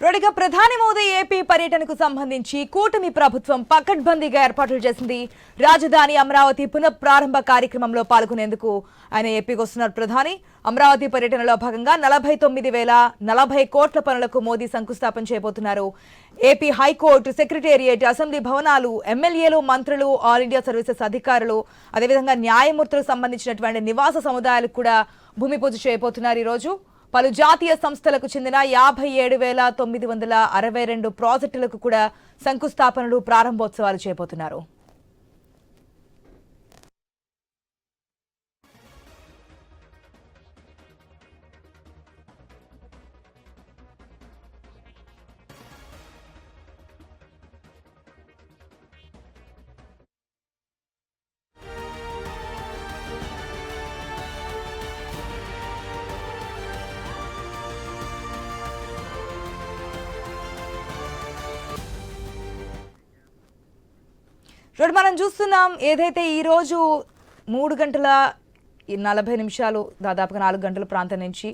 రోడిగా ప్రధాని మోదీ ఏపీ పర్యటనకు సంబంధించి కూటమి ప్రభుత్వం పకడ్బందీగా ఏర్పాట్లు చేసింది. రాజధాని అమరావతి పునఃప్రారంభ కార్యక్రమంలో పాల్గొనేందుకు ఆయన ఏపీకి వస్తున్నారు. ప్రధాని అమరావతి పర్యటనలో భాగంగా 49,040 కోట్ల పనులకు మోదీ శంకుస్థాపన చేయబోతున్నారు. ఏపీ హైకోర్టు, సెక్రటేరియట్, అసెంబ్లీ భవనాలు, ఎమ్మెల్యేలు, మంత్రులు, ఆల్ ఇండియా సర్వీసెస్ అధికారులు, అదేవిధంగా న్యాయమూర్తులకు సంబంధించినటువంటి నివాస సముదాయాలకు కూడా భూమి పూజ చేయబోతున్నారు. ఈరోజు పలు జాతీయ సంస్థలకు చెందిన 57,962 ప్రాజెక్టులకు కూడా శంకుస్థాపనలు, ప్రారంభోత్సవాలు చేయబోతున్నారు. మనం చూస్తున్నాం, ఏదైతే ఈరోజు 3:40 దాదాపుగా 4 గంటల ప్రాంతం నుంచి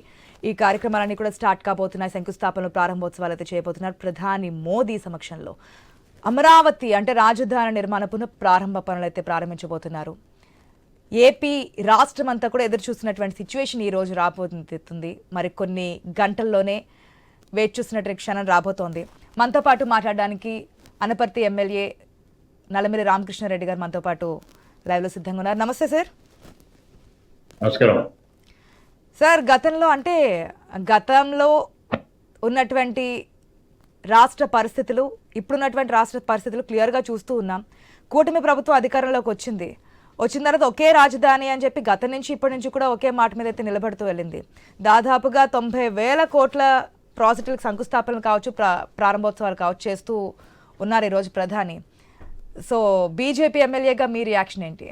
ఈ కార్యక్రమాలన్నీ కూడా స్టార్ట్ కాబోతున్నాయి. శంకుస్థాపనలు, ప్రారంభోత్సవాలు అయితే చేయబోతున్నారు. ప్రధాని మోదీ సమక్షంలో అమరావతి అంటే రాజధాని నిర్మాణ పునఃప్రారంభ పనులు అయితే ప్రారంభించబోతున్నారు. ఏపీ రాష్ట్రం అంతా కూడా ఎదురు చూస్తున్నటువంటి సిచ్యువేషన్ ఈ రోజు రాబోతుంది. మరి కొన్ని గంటల్లోనే వేచి చూస్తున్నటువంటి క్షణం రాబోతోంది. మనతో పాటు మాట్లాడడానికి అనపర్తి ఎమ్మెల్యే నల్లమిల్లి రామకృష్ణారెడ్డి గారు మనతో పాటు లైవ్ లో సిద్ధంగా ఉన్నారు. నమస్తే సార్. నమస్కారం సార్, గతంలో ఉన్నటువంటి రాష్ట్ర పరిస్థితులు, ఇప్పుడున్నటువంటి రాష్ట్ర పరిస్థితులు క్లియర్గా చూస్తూ ఉన్నాం. కూటమి ప్రభుత్వం అధికారంలోకి వచ్చిన తర్వాత ఒకే రాజధాని అని చెప్పి గతం నుంచి ఇప్పటి నుంచి కూడా ఒకే మాట మీద అయితే నిలబడుతూ వెళ్ళింది. దాదాపుగా 90,000 కోట్ల ప్రాజెక్టులకు శంకుస్థాపనలు కావచ్చు, ప్రారంభోత్సవాలు కావచ్చు చేస్తూ ఉన్నారు ఈరోజు ప్రధాని. సో బీజేపీ ఎమ్మెల్యేగా మీ రియాక్షన్ ఏంటి?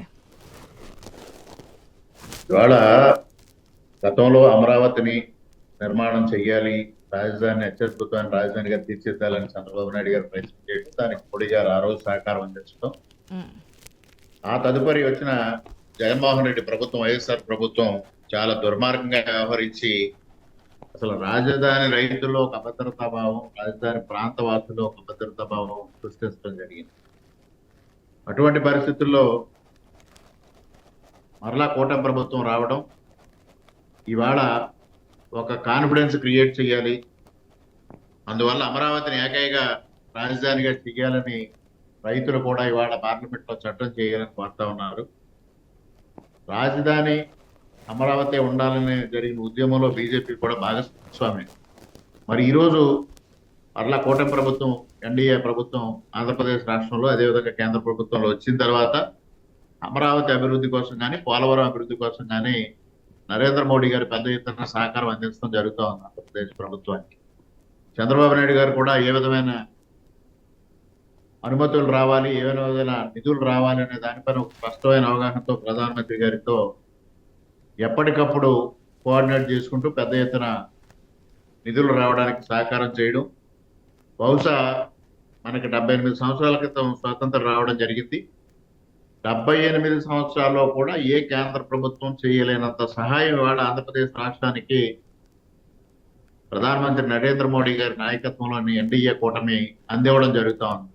ఇవాళ గతంలో అమరావతిని నిర్మాణం చెయ్యాలి, రాజధాని అత్యద్భుతమైన రాజధానిగా తీర్చిదిద్దాలని చంద్రబాబు నాయుడు గారు ప్రయత్నం చేయడం, దానికి మోడీ గారు ఆ రోజు సహకారం అందించడం, ఆ తదుపరి వచ్చిన జగన్మోహన్ రెడ్డి ప్రభుత్వం, వైఎస్ఆర్ ప్రభుత్వం చాలా దుర్మార్గంగా వ్యవహరించి అసలు రాజధాని రైతుల్లో ఒక అభద్రతాభావం, రాజధాని ప్రాంతవాసుల్లో ఒక అభద్రతాభావం సృష్టించడం జరిగింది. అటువంటి పరిస్థితుల్లో మరలా కూటమి ప్రభుత్వం రావడం, ఇవాళ ఒక కాన్ఫిడెన్స్ క్రియేట్ చేయాలి, అందువల్ల అమరావతిని ఏకైక రాజధానిగా చెయ్యాలని రైతులు కూడా ఇవాళ పార్లమెంట్లో చట్టం చేయాలని కోరుతా ఉన్నారు. రాజధాని అమరావతి ఉండాలని జరిగిన ఉద్యమంలో బీజేపీ కూడా భాగస్వామి. మరి ఈరోజు మరలా కూటమి ప్రభుత్వం, ఎన్డీఏ ప్రభుత్వం ఆంధ్రప్రదేశ్ రాష్ట్రంలో, అదేవిధంగా కేంద్ర ప్రభుత్వంలో వచ్చిన తర్వాత అమరావతి అభివృద్ధి కోసం కానీ, పోలవరం అభివృద్ధి కోసం కానీ నరేంద్ర మోడీ గారు పెద్ద ఎత్తున సహకారం అందించడం జరుగుతూ ఉంది ఆంధ్రప్రదేశ్ ప్రభుత్వానికి. చంద్రబాబు నాయుడు గారు కూడా ఏ విధమైన అనుమతులు రావాలి, ఏ విధమైన నిధులు రావాలి అనే దానిపైన ఒక స్పష్టమైన అవగాహనతో ప్రధానమంత్రి గారితో ఎప్పటికప్పుడు కోఆర్డినేట్ చేసుకుంటూ పెద్ద ఎత్తున నిధులు రావడానికి సహకారం చేయడం. బహుశా మనకి 78 సంవత్సరాల క్రితం స్వాతంత్రం రావడం జరిగింది. 78 సంవత్సరాల్లో కూడా ఏ కేంద్ర ప్రభుత్వం చేయలేనంత సహాయం ఇవాళ ఆంధ్రప్రదేశ్ రాష్ట్రానికి ప్రధానమంత్రి నరేంద్ర మోడీ గారి నాయకత్వంలోని ఎన్డీఏ కూటమి అందివ్వడం జరుగుతూ ఉంది.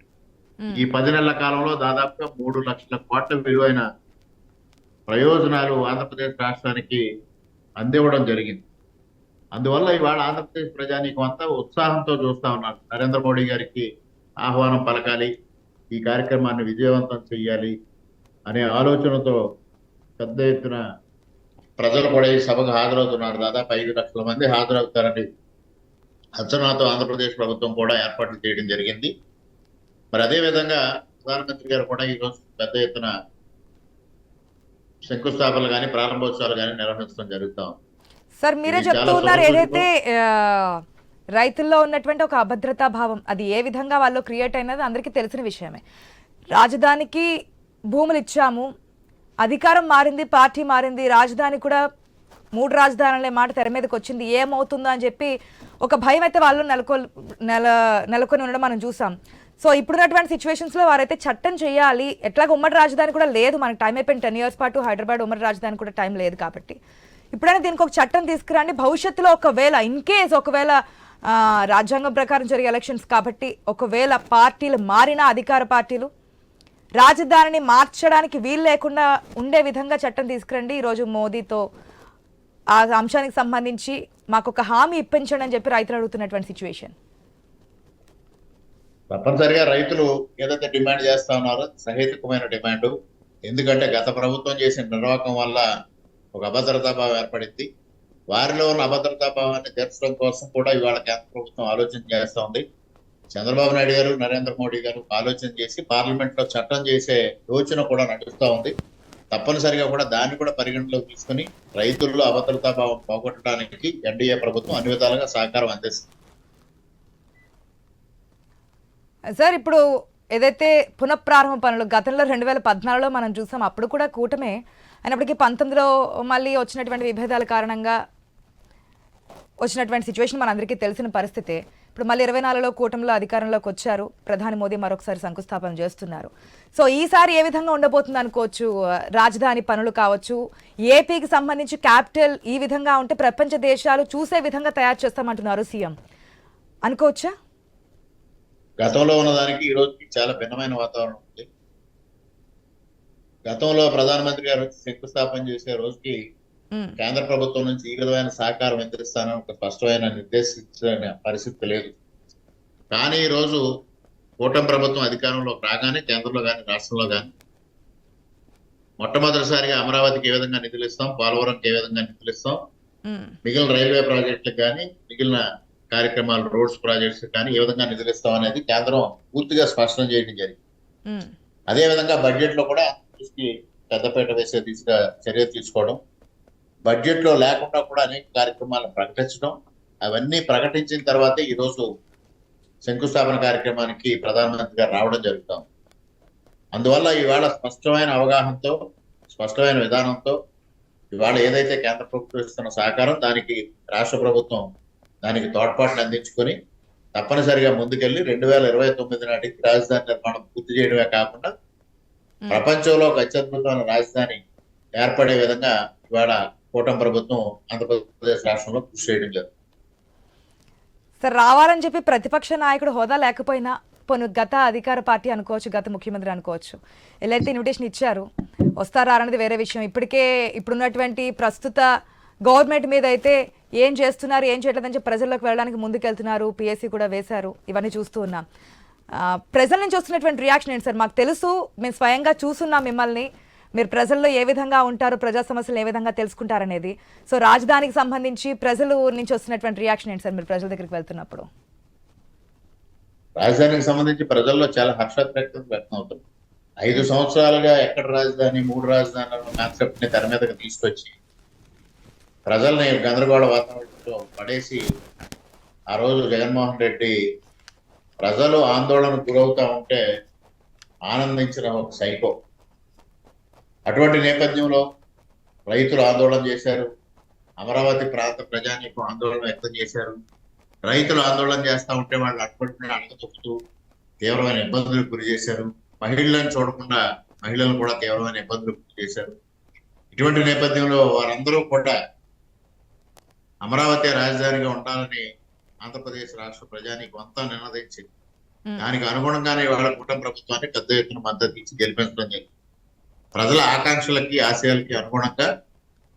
ఈ 10 నెలల కాలంలో దాదాపుగా 3 లక్షల కోట్ల విలువైన ప్రయోజనాలు ఆంధ్రప్రదేశ్ రాష్ట్రానికి అందివ్వడం జరిగింది. అందువల్ల ఇవాళ ఆంధ్రప్రదేశ్ ప్రజానీకం అంతా ఉత్సాహంతో చూస్తా ఉన్నారు. నరేంద్ర మోడీ గారికి ఆహ్వానం పలకాలి, ఈ కార్యక్రమాన్ని విజయవంతం చెయ్యాలి అనే ఆలోచనతో పెద్ద ఎత్తున ప్రజలు కూడా ఈ సభకు హాజరవుతున్నారు. దాదాపు 5 లక్షల మంది హాజరవుతారని అంచనాతో ఆంధ్రప్రదేశ్ ప్రభుత్వం కూడా ఏర్పాట్లు చేయడం జరిగింది. మరి అదేవిధంగా ప్రధానమంత్రి గారు కూడా ఈరోజు పెద్ద ఎత్తున శంకుస్థాపనలు కానీ, ప్రారంభోత్సవాలు కానీ నిర్వహించడం జరుగుతాం. సార్, మీరే చెప్తూ ఉన్నారు, ఏదైతే రైతుల్లో ఉన్నటువంటి ఒక అభద్రతా భావం అది ఏ విధంగా వాళ్ళు క్రియేట్ అయినది అందరికీ తెలిసిన విషయమే. రాజధానికి భూములు ఇచ్చాము, అధికారం మారింది, పార్టీ మారింది, రాజధాని కూడా 3 రాజధానులే మాట తెర మీదకి వచ్చింది, ఏమవుతుందో అని చెప్పి ఒక భయం అయితే వాళ్ళు నెలకొని ఉండడం మనం చూసాం. సో ఇప్పుడున్నటువంటి సిచ్యువేషన్స్లో వారైతే చట్టం చేయాలి, ఎట్లాగ ఉమ్మడి రాజధాని కూడా లేదు, మనకి టైం అయిపోయింది 10 years పాటు, హైదరాబాద్ ఉమ్మడి రాజధాని కూడా టైం లేదు కాబట్టి ఇప్పుడైనా దీనికి ఒక చట్టం తీసుకురండి. భవిష్యత్తులో ఒకవేళ రాజ్యాంగం ప్రకారం జరిగే ఎలక్షన్స్ కాబట్టి ఒకవేళ పార్టీలు మారినా అధికార పార్టీలు రాజధానిని మార్చడానికి వీలు లేకుండా ఉండే విధంగా చట్టం తీసుకురండి, ఈరోజు మోదీతో ఆ అంశానికి సంబంధించి మాకు ఒక హామీ ఇప్పించండి అని చెప్పి రైతులు అడుగుతున్నటువంటి సిచ్యువేషన్. తప్పనిసరిగా రైతులు ఏదైతే డిమాండ్ చేస్తా ఉన్నారో సహేతుకమైన డిమాండ్. ఎందుకంటే గత ప్రభుత్వం చేసిన నిర్వాహకం వల్ల ఒక అభద్రతాభావం ఏర్పడింది. వారిలో ఉన్న అభద్రతాభావాన్ని తీర్చడం కోసం కూడా ఇవాళ కేంద్ర ప్రభుత్వం ఆలోచన చేస్తా ఉంది. చంద్రబాబు నాయుడు గారు, నరేంద్ర మోడీ గారు ఆలోచన చేసి పార్లమెంట్ లో చట్టం చేసే యోచన కూడా నడుస్తూ ఉంది. తప్పనిసరిగా కూడా దాన్ని కూడా పరిగణలోకి తీసుకుని రైతుల్లో అభద్రతాభావం పోగొట్టడానికి ఎన్డీఏ ప్రభుత్వం అన్ని విధాలుగా సహకారం అందిస్తుంది. సార్, ఇప్పుడు ఏదైతే పునఃప్రారంభ పనులు గతంలో 2014లో మనం చూసాం, అప్పుడు కూడా కూటమే అయినప్పటికీ 19లో మళ్ళీ వచ్చినటువంటి విభేదాల కారణంగా వచ్చినటువంటి సిచ్యువేషన్ మనందరికీ తెలిసిన పరిస్థితే. ఇప్పుడు మళ్ళీ 24లో కూటమిలో అధికారంలోకి వచ్చారు, ప్రధాని మోదీ మరొకసారి శంకుస్థాపన చేస్తున్నారు. సో ఈసారి ఏ విధంగా ఉండబోతుంది అనుకోవచ్చు? రాజధాని పనులు కావచ్చు, ఏపీకి సంబంధించి క్యాపిటల్ ఈ విధంగా ఉంటే ప్రపంచ దేశాలు చూసే విధంగా తయారు చేస్తామంటున్నారు సీఎం, అనుకోవచ్చా? గతంలో ఉన్నదానికి ఈ రోజుకి చాలా భిన్నమైన వాతావరణం ఉంది. గతంలో ప్రధానమంత్రి గారు శంకుస్థాపన చేసే రోజుకి కేంద్ర ప్రభుత్వం నుంచి ఈ విధమైన సహకారం అందిస్తానని ఒక స్పష్టమైన నిర్దేశించిన పరిస్థితి లేదు. కానీ ఈ రోజు కూటమి ప్రభుత్వం అధికారంలోకి రాగానే కేంద్రంలో కానీ రాష్ట్రంలో కానీ మొట్టమొదటిసారిగా అమరావతికి ఏ విధంగా నిధులు ఇస్తాం, పోలవరంకి ఏ విధంగా నిధులు ఇస్తాం, మిగిలిన రైల్వే ప్రాజెక్టులకు కానీ మిగిలిన కార్యక్రమాలు రోడ్స్ ప్రాజెక్ట్స్ కానీ ఏ విధంగా నిధులు ఇస్తాం అనేది కేంద్రం పూర్తిగా స్పష్టం చేయడం జరిగింది. అదే విధంగా బడ్జెట్ లో కూడా పెద్దపీట వేసే దిశగా చర్య తీసుకోవడం, బడ్జెట్ లో లేకుండా కూడా అనేక కార్యక్రమాలను ప్రకటించడం, అవన్నీ ప్రకటించిన తర్వాతే ఈ రోజు శంకుస్థాపన కార్యక్రమానికి ప్రధానమంత్రి గారు రావడం జరుగుతాం. అందువల్ల ఇవాళ స్పష్టమైన అవగాహనతో, స్పష్టమైన విధానంతో ఇవాళ ఏదైతే కేంద్ర ప్రభుత్వం ఇస్తున్న సహకారం దానికి రాష్ట్ర ప్రభుత్వం దానికి తోడ్పాటును అందించుకొని తప్పనిసరిగా ముందుకెళ్లి 2029 నాటికి రాజధాని నిర్మాణం పూర్తి చేయడమే కాకుండా ప్రపంచంలో ఒక అత్యద్భుతమైన రాజధాని ఏర్పడే విధంగా ఇవాళ కూటమి ప్రభుత్వం ఆంధ్రప్రదేశ్ రాష్ట్రంలో కృషి చేయడం జరుగుతుంది. సార్, రావాలని చెప్పి ప్రతిపక్ష నాయకుడు హోదా లేకపోయినా పోను గత అధికార పార్టీ అనుకోవచ్చు, గత ముఖ్యమంత్రి అనుకోవచ్చు, ఎలా అయితే ఇన్విటేషన్ ఇచ్చారు వస్తారా అనేది వేరే విషయం. ఇప్పుడున్నటువంటి ప్రస్తుత గవర్నమెంట్ మీద అయితే ఏం చేస్తున్నారు, ఏం చేయట్లేదని చెప్పి ప్రజల్లోకి వెళ్ళడానికి ముందుకెళ్తున్నారు, పిఎస్సి కూడా వేశారు, ఇవన్నీ చూస్తూ ఉన్నాం. ప్రజల నుంచి వస్తున్నటువంటి రియాక్షన్ ఏంటి సార్? మాకు తెలుసు, మేము స్వయంగా చూస్తున్నాం మిమ్మల్ని, మీరు ప్రజల్లో ఏ విధంగా ఉంటారు, ప్రజా సమస్యలు ఏ విధంగా తెలుసుకుంటారనేది. సో రాజధానికి సంబంధించి ప్రజలు నుంచి వస్తున్నటువంటి రియాక్షన్ ఏంటి సార్ మీరు ప్రజల దగ్గరికి వెళ్తున్నప్పుడు? రాజధానికి సంబంధించి ప్రజల్లో చాలా హర్షోద్రేకత వ్యక్తం అవుతుంది. 5 సంవత్సరాలుగా ఎక్కడ రాజధాని, 3 రాజధానుల కాన్సెప్ట్ ని తెర మీదకి తీసుకొచ్చి ప్రజల్ని గందరగోళ వాతావరణంలో పడేసి ఆ రోజు జగన్మోహన్ రెడ్డి ప్రజలు ఆందోళనకు గురవుతా ఉంటే ఆనందించిన ఒక సైకో. అటువంటి నేపథ్యంలో రైతులు ఆందోళన చేశారు, అమరావతి ప్రాంత ప్రజానీకం ఆందోళన వ్యక్తం చేశారు. రైతులు ఆందోళన చేస్తా ఉంటే వాళ్ళు అటువంటి అణగతొక్కుతూ తీవ్రమైన ఇబ్బందులకు గురి చేశారు. మహిళలను చూడకుండా మహిళలను కూడా తీవ్రమైన ఇబ్బందులకు గురి చేశారు. ఇటువంటి నేపథ్యంలో వారందరూ కూడా అమరావతి రాజధానిగా ఉండాలని ఆంధ్రప్రదేశ్ రాష్ట్ర ప్రజానీకం అంతా నినదించింది. దానికి అనుగుణంగానే వాళ్ళ కూటమి ప్రభుత్వాన్ని పెద్ద ఎత్తున మద్దతు ఇచ్చి గెలిపించడం జరిగింది. ప్రజల ఆకాంక్షలకి, ఆశయాలకి అనుగుణంగా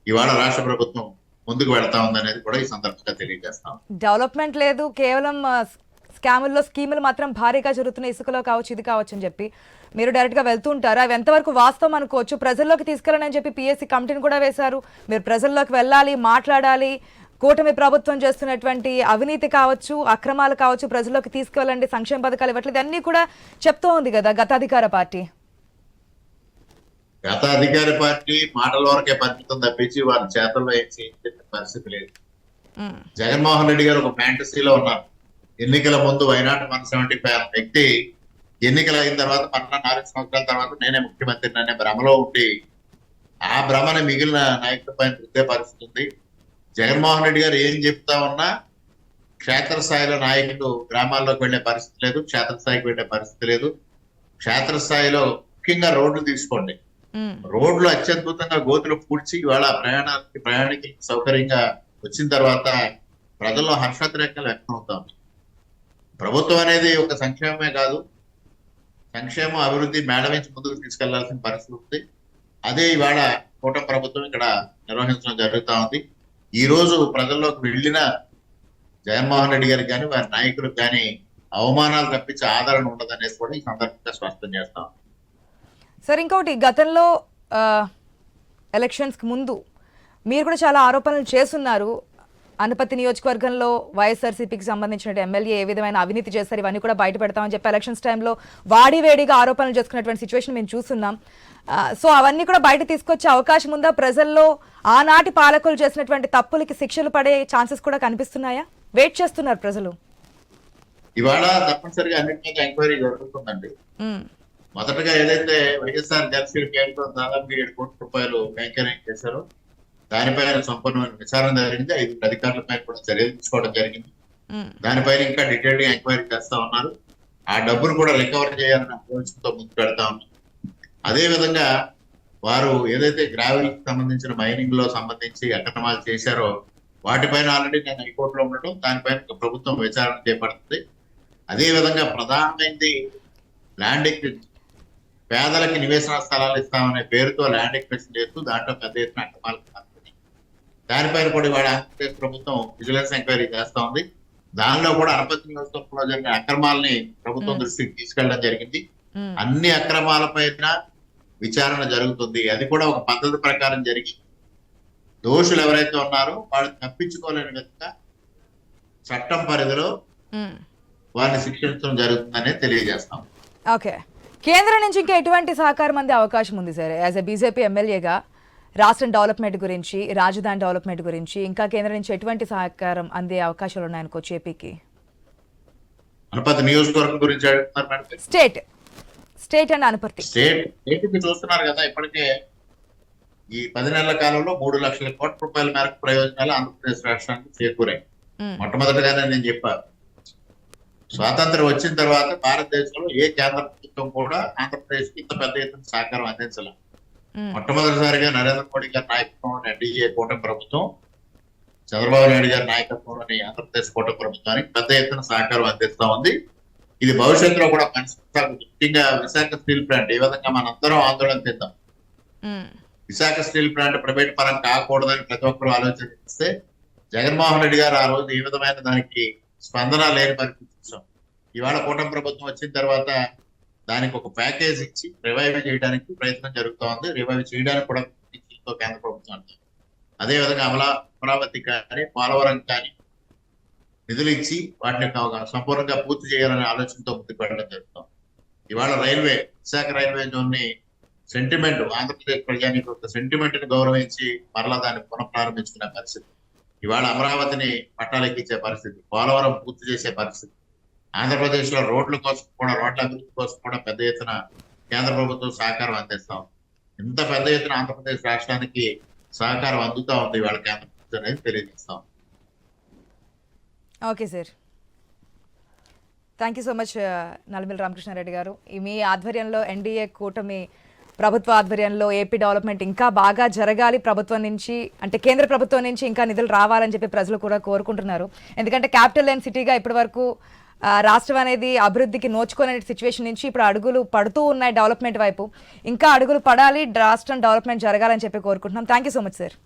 ఇవాళ రాష్ట్ర ప్రభుత్వం ముందుకు వెళ్తా ఉందనేది కూడా ఈ సందర్భంగా తెలియజేస్తాం. డెవలప్మెంట్ లేదు, కేవలం స్కాముల్లో స్కీములు మాత్రం భారీగా జరుగుతున్న, ఇసుకలో కావచ్చు, ఇది కావచ్చు అని చెప్పి మీరు డైరెక్ట్ గా వెళ్తూ ఉంటారు. అవి ఎంతవరకు వాస్తవం అనుకోవచ్చు? ప్రజల్లోకి తీసుకెళ్ళని చెప్పి పిఎస్సి కమిటీని కూడా వేశారు. మీరు ప్రజల్లోకి వెళ్ళాలి, మాట్లాడాలి, కూటమి ప్రభుత్వం చేస్తున్నటువంటి అవినీతి కావచ్చు, అక్రమాలు కావచ్చు ప్రజల్లోకి తీసుకెళ్ళండి, సంక్షేమ పథకాలు ఇవ్వట్లేదు, అన్ని కూడా చెప్తూ ఉంది కదా గత అధికార పార్టీ. గత అధికార పార్టీ మాటల వరకే పరిమితం తప్పించి వారి చేతల్లో ఏం చేయించే పరిస్థితి లేదు. జగన్మోహన్ రెడ్డి గారు ఒక ఫ్యాంటసీలో ఉన్నారు. ఎన్నికల ముందు వైనాట్ 175 వ్యక్తి ఎన్నికలు అయిన తర్వాత 4 సంవత్సరాల తర్వాత నేనే ముఖ్యమంత్రిని అనే భ్రమలో ఉండి ఆ భ్రమని మిగిలిన నాయకుల పైన రుద్దే పరిస్థితి ఉంది. జగన్మోహన్ రెడ్డి గారు ఏం చెప్తా ఉన్నా క్షేత్రస్థాయిలో నాయకులు గ్రామాల్లోకి వెళ్లే పరిస్థితి లేదు, క్షేత్రస్థాయికి వెళ్లే పరిస్థితి లేదు. క్షేత్రస్థాయిలో ముఖ్యంగా రోడ్లు తీసుకోండి, రోడ్లు అత్యద్భుతంగా గోతులు పూడ్చి ఇవాళ ప్రయాణికులకు సౌకర్యంగా వచ్చిన తర్వాత ప్రజల్లో హర్షాతిరేకాలు వ్యక్తం అవుతాం. ప్రభుత్వం అనేది ఒక సంక్షేమమే కాదు, సంక్షేమం అభివృద్ధి మేళవించి ముందుకు తీసుకెళ్లాల్సిన పరిస్థితి ఉంది. అదే ఇవాళ కూటమి ప్రభుత్వం ఇక్కడ నిర్వహించడం జరుగుతా ఉంది. ఈ రోజు ప్రజల్లోకి వెళ్ళిన జగన్మోహన్ రెడ్డి గారికి కానీ వారి నాయకులకు కానీ అవమానాలు తప్పించి ఆదరణ ఉండదనేది కూడా ఈ సందర్భంగా స్పష్టం చేస్తాం. సార్ ఇంకొకటి, గతంలో ఎలక్షన్స్కి ముందు మీరు కూడా చాలా ఆరోపణలు చేస్తున్నారు. అనపతి నియోజకవర్గంలో వైఎస్ఆర్సీపీకి సంబంధించిన ఎమ్మెల్యే ఏ విధమైన అవినీతి చేస్తారు, ఇవన్నీ కూడా బయట పెడతామని చెప్పి ఎలక్షన్స్ టైంలో వాడివేడిగా ఆరోపణలు చేసుకున్నటువంటి సిచ్యువేషన్ మేము చూస్తున్నాం. సో అవన్నీ కూడా బయట తీసుకొచ్చే అవకాశం ఉందా? ప్రజల్లో ఆనాటి పాలకులు చేసినటువంటి తప్పులకి శిక్షలు పడే ఛాన్సెస్ కూడా కనిపిస్తున్నాయా? వెయిట్ చేస్తున్నారు ప్రజలు. ఇవాళ తప్పనిసరిగా అన్నిటి మీద ఎంక్వైరీ జరుగుతుందండి. మొదటగా ఏదైతే వైఎస్ఆర్ జనసేన కేంద్రంలో దాదాపు 7 కోట్ల రూపాయలు బ్యాంకరింగ్ చేశారో దానిపైన సంపూర్ణమైన విచారణ జరిగింది. 5 అధికారుల పైన కూడా చర్యలు తీసుకోవడం జరిగింది. దానిపైన ఇంకా డీటెయిల్ గా ఎంక్వైరీ చేస్తా ఉన్నారు. ఆ డబ్బును కూడా రికవర్ చేయాలని ఆలోచనతో ముందు పెడతా ఉన్నారు. అదే విధంగా వారు ఏదైతే గ్రావెల్ కి సంబంధించిన మైనింగ్ లో సంబంధించి అక్రమాలు చేశారో వాటిపైన ఆల్రెడీ నేను హైకోర్టులో ఉండటం, దానిపైన ప్రభుత్వం విచారణ చేపడుతుంది. అదే విధంగా ప్రధానమైనది ల్యాండ్ ఎక్విజిషన్, పేదలకి నివేశన స్థలాలు ఇస్తామనే పేరుతో ల్యాండ్ ఎక్విజిషన్ చేస్తూ దాంట్లో పెద్ద ఎత్తున అక్రమాలు జరుగుతుంది. దానిపైన కూడా ఇవాళ ఆంధ్రప్రదేశ్ ప్రభుత్వం విజిలెన్స్ ఎంక్వైరీ చేస్తా ఉంది. దానిలో కూడా అనపతి నియోజకవర్గంలో జరిగిన అక్రమాలని ప్రభుత్వం దృష్టికి తీసుకెళ్లడం జరిగింది. అన్ని అక్రమాలపైన విచారణ జరుగుతుంది. అది కూడా ఒక పద్ధతి ప్రకారం జరిగి దోషులు ఎవరైతే ఉన్నారో వాళ్ళు తప్పించుకోలేని విధంగా చట్టం పరిధిలో వారిని శిక్షించడం జరుగుతుందనే తెలియజేస్తాం. ఓకే, కేంద్రం నుంచి ఇంకా ఎటువంటి సహకారం అందే అవకాశం ఉంది సార్? యాజ్ ఎ బీజేపీ ఎమ్మెల్యేగా రాష్ట్రం డెవలప్మెంట్ గురించి, రాజధాని డెవలప్మెంట్ గురించి ఇంకా కేంద్రం నుంచి ఎటువంటి సహకారం అందే అవకాశాలు ఉన్నాయనుకోవచ్చు ఏపీకి? అనపతి నియోజకవర్గం గురించి అడుగుతున్నారు madam. State and Anaparthi state చూస్తున్నారు కదా, ఇప్పటికే ఈ 10 నెలల కాలంలో 3 లక్షల కోట్ల రూపాయల మేరకు ప్రయోజనాలు ఆంధ్రప్రదేశ్ రాష్ట్రానికి చేకూరాయి. మొట్టమొదటిగానే నేను చెప్పాను, స్వాతంత్రం వచ్చిన తర్వాత భారతదేశంలో ఏ కేంద్ర ప్రభుత్వం కూడా ఆంధ్రప్రదేశ్ కి ఇంత పెద్ద ఎత్తున సహకారం అందించలేదు. మొట్టమొదటిసారిగా నరేంద్ర మోడీ గారి నాయకత్వంలోని ఎన్డీఏ కూటమి ప్రభుత్వం, చంద్రబాబు నాయుడు గారి నాయకత్వంలోని ఆంధ్రప్రదేశ్ కూటమి ప్రభుత్వానికి పెద్ద ఎత్తున సహకారం అందిస్తా ఉంది. ఇది భవిష్యత్తులో కూడా కొనసాగుతుంది. ముఖ్యంగా విశాఖ స్టీల్ ప్లాంట్ ఏ విధంగా మనందరం ఆందోళన చేద్దాం, విశాఖ స్టీల్ ప్లాంట్ ప్రైవేట్ పరం కాకూడదని ప్రతి ఒక్కరు ఆలోచన చేస్తే జగన్మోహన్ రెడ్డి గారు ఆ రోజు ఈ విధమైన దానికి స్పందన లేని పరిస్థితి చూసాం. ఇవాళ కూటమి ప్రభుత్వం వచ్చిన తర్వాత దానికి ఒక ప్యాకేజ్ ఇచ్చి రివైవ్ చేయడానికి ప్రయత్నం జరుగుతూ ఉంది. రివైవ్ చేయడానికి కూడా కేంద్ర ప్రభుత్వం అంటారు. అదేవిధంగా అమరావతి కానీ పోలవరం కానీ నిధులు ఇచ్చి వాటిని సంపూర్ణంగా పూర్తి చేయాలనే ఆలోచనతో ముందుకు వెళ్ళడం జరుగుతాం. ఇవాళ విశాఖ రైల్వే జోన్ ని సెంటిమెంట్, ఆంధ్రప్రదేశ్ ప్రజానికి ఒక సెంటిమెంట్ ని గౌరవించి మరలా దాన్ని పునఃప్రారంభించుకునే పరిస్థితి, ఇవాళ అమరావతిని పట్టాలెక్కించే పరిస్థితి, పోలవరం పూర్తి చేసే పరిస్థితి, ఆంధ్రప్రదేశ్ లో రోడ్ల అభివృద్ధి కోసం కూడా పెద్ద ఎత్తున కేంద్ర ప్రభుత్వం సహకారం అందిస్తాం. ఇంత పెద్ద ఎత్తున ఆంధ్రప్రదేశ్ రాష్ట్రానికి సహకారం అందుతా ఉంది ఇవాళ కేంద్ర ప్రభుత్వం అనేది తెలియజేస్తాం. Okay sir, thank you so much Nallamilli Ramakrishna Reddy గారు. మీ ఆధ్వర్యంలో ఎన్డీఏ కూటమి ప్రభుత్వ ఆధ్వర్యంలో ఏపీ డెవలప్మెంట్ ఇంకా బాగా జరగాలి, ప్రభుత్వం నుంచి అంటే కేంద్ర ప్రభుత్వం నుంచి ఇంకా నిధులు రావాలని చెప్పి ప్రజలు కూడా కోరుకుంటున్నారు. ఎందుకంటే క్యాపిటల్ లైన్ సిటీగా ఇప్పటి వరకు రాష్ట్రం అనేది అభివృద్ధికి నోచుకునే సిచ్యువేషన్ నుంచి ఇప్పుడు అడుగులు పడుతూ ఉన్నాయి డెవలప్మెంట్ వైపు. ఇంకా అడుగులు పడాలి, రాష్ట్రం డెవలప్మెంట్ జరగాలని చెప్పి కోరుకుంటున్నాం. Thank you so much sir.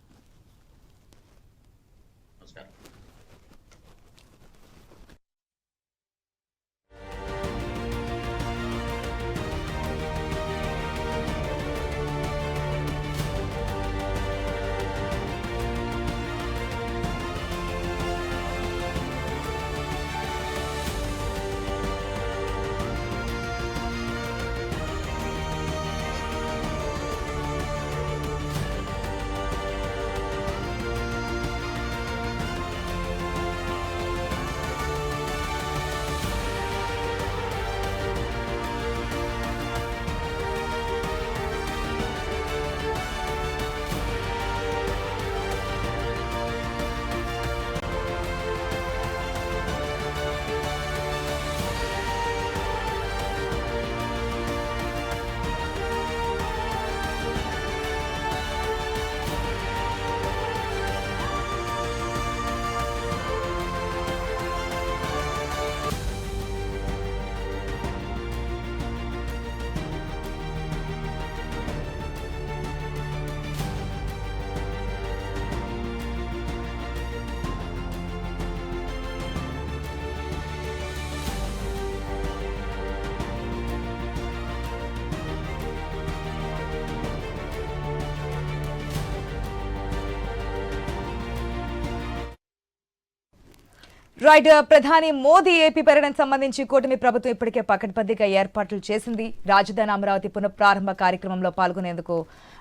Right. ప్రధాని మోదీ ఏపీ పర్యటనకు సంబంధించి కూటమి ప్రభుత్వం ఇప్పటికే పకడ్బందీగా ఏర్పాట్లు చేసింది. రాజధాని అమరావతి పునఃప్రారంభ కార్యక్రమంలో పాల్గొనేందుకు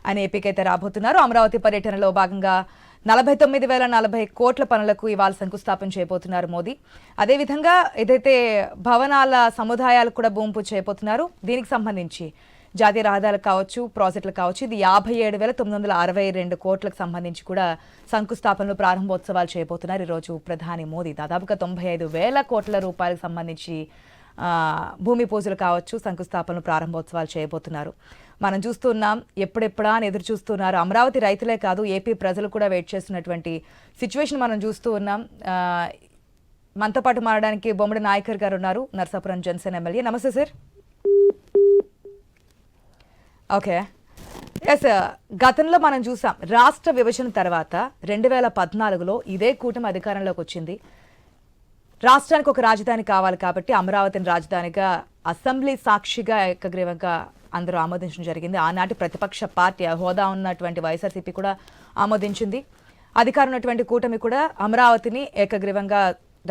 ఆయన ఏపీకైతే రాబోతున్నారు. అమరావతి పర్యటనలో భాగంగా 49,040 కోట్ల పనులకు ఇవాళ శంకుస్థాపన చేయబోతున్నారు మోదీ. అదేవిధంగా ఏదైతే భవనాల సముదాయాలకు కూడా భూమి పూజ చేయబోతున్నారు. దీనికి సంబంధించి జాతీయ రహదారులు కావచ్చు, ప్రాజెక్టులు కావచ్చు, ఇది 57,962 కోట్లకు సంబంధించి కూడా శంకుస్థాపనలు ప్రారంభోత్సవాలు చేయబోతున్నారు ఈరోజు ప్రధాని మోదీ. దాదాపుగా 95,000 కోట్ల రూపాయలకు సంబంధించి భూమి పూజలు కావచ్చు, శంకుస్థాపనలు ప్రారంభోత్సవాలు చేయబోతున్నారు. మనం చూస్తున్నాం, ఎప్పుడెప్పుడా అని ఎదురు చూస్తున్నారు. అమరావతి రైతులే కాదు, ఏపీ ప్రజలు కూడా వెయిట్ చేస్తున్నటువంటి సిచ్యువేషన్ మనం చూస్తూ ఉన్నాం. మనతో పాటు మారడానికి బొమ్మడి నాయకర్ గారు ఉన్నారు, నర్సాపురం జనసేన ఎమ్మెల్యే. నమస్తే సార్. Okay, yes. గతంలో మనం చూసాం, రాష్ట్ర విభజన తర్వాత 2014లో ఇదే కూటమి అధికారంలోకి వచ్చింది. రాష్ట్రానికి ఒక రాజధాని కావాలి కాబట్టి అమరావతిని రాజధానిగా అసెంబ్లీ సాక్షిగా ఏకగ్రీవంగా అందరూ ఆమోదించడం జరిగింది. ఆనాటి ప్రతిపక్ష పార్టీ హోదా ఉన్నటువంటి వైఎస్ఆర్సీపీ కూడా ఆమోదించింది. అధికారం ఉన్నటువంటి కూటమి కూడా అమరావతిని ఏకగ్రీవంగా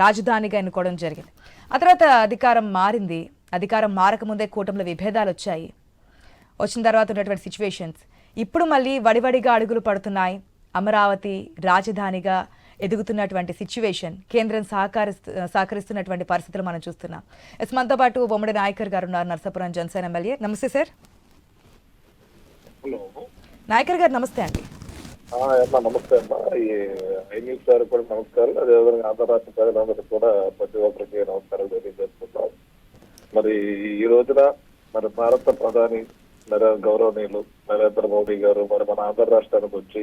రాజధానిగా ఎన్నుకోవడం జరిగింది. ఆ తర్వాత అధికారం మారింది. అధికారం మారకముందే కూటమిలో విభేదాలు వచ్చాయి. వచ్చిన తర్వాత ఉన్నటువంటి సిచ్యువేషన్స్ ఇప్పుడు మళ్ళీ వడివడిగా అడుగులు పడుతున్నాయి. అమరావతి రాజధానిగా ఎదుగుతున్నటువంటి సిచ్యువేషన్, కేంద్రం సహకరిస్తున్నటువంటి పరిస్థితులు మనం చూస్తున్నాం. ఎస్, మనతో పాటు బొమ్మడి నాయకర్ గారు ఉన్నారు, నర్సాపురం జనసేన ఎమ్మెల్యే. నమస్తే సార్. నాయకర్ గారు నమస్తే అండి. నమస్తే అమ్మా. ఈ ఐన్యూస్ గారు కూడా నమస్కారం. అదేవిధంగా అంతరాష్ట్ర ప్రజలందరికీ కూడా ప్రతి ఒక్కరికి నమస్కారాలు తెలియజేస్తున్నాం. మరి ఈ రోజున మరి భారత ప్రధాని గౌరవనీయులు నరేంద్ర మోదీ గారు మరి మన ఆంధ్ర రాష్ట్రానికి వచ్చి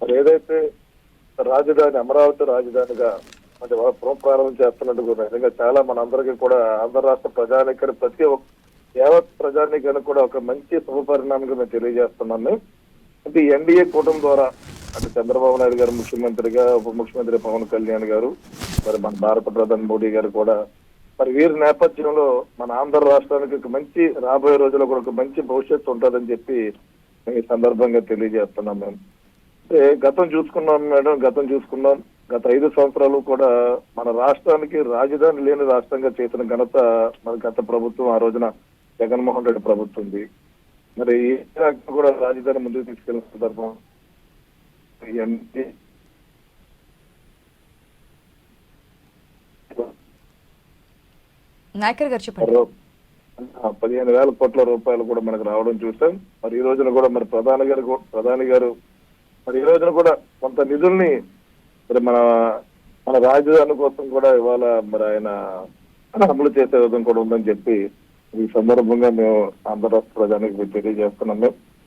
మరి ఏదైతే రాజధాని అమరావతి రాజధానిగా అంటే పునఃప్రారంభం చేస్తున్నట్టు నిజంగా చాలా మనందరికీ కూడా ఆంధ్ర రాష్ట్ర ప్రజానికాన్ని ప్రతి ఒక్క యావత్ ప్రజానికానికి కూడా ఒక మంచి శుభ పరిణామంగా మేము తెలియజేస్తున్నాము. అంటే ఎన్డీఏ కూటమి ద్వారా అంటే చంద్రబాబు నాయుడు గారు ముఖ్యమంత్రిగా, ఉప ముఖ్యమంత్రి పవన్ కళ్యాణ్ గారు, మరి మన భారత ప్రధాని మోడీ గారు కూడా మరి వీరి నేపథ్యంలో మన ఆంధ్ర రాష్ట్రానికి ఒక మంచి రాబోయే రోజుల్లో కూడా ఒక మంచి భవిష్యత్తు ఉంటుందని చెప్పి ఈ సందర్భంగా తెలియజేస్తున్నాం. మేము అంటే గతం చూసుకున్నాం మేడం, గత 5 సంవత్సరాలు కూడా మన రాష్ట్రానికి రాజధాని లేని రాష్ట్రంగా చేసిన ఘనత మన గత ప్రభుత్వం, ఆ రోజున జగన్మోహన్ రెడ్డి ప్రభుత్వం ఉంది. మరి ఈ కూడా రాజధాని ముందుకు తీసుకెళ్లిన సందర్భం నాయకర్ గారు చెప్పండి. 15,000 కోట్ల రూపాయలు కూడా మనకు రావడం చూసాం. మరి ఈ రోజున కూడా మరి ప్రధాని గారు మరి ఈ రోజున కూడా కొంత నిధుల్ని మరి మన రాజధాని కోసం కూడా ఇవాళ మరి ఆయన అమలు చేసే విధంగా కూడా ఉందని చెప్పి ఈ సందర్భంగా మేము ఆంధ్ర రాష్ట్ర ప్రజానికి తెలియజేస్తున్నాం.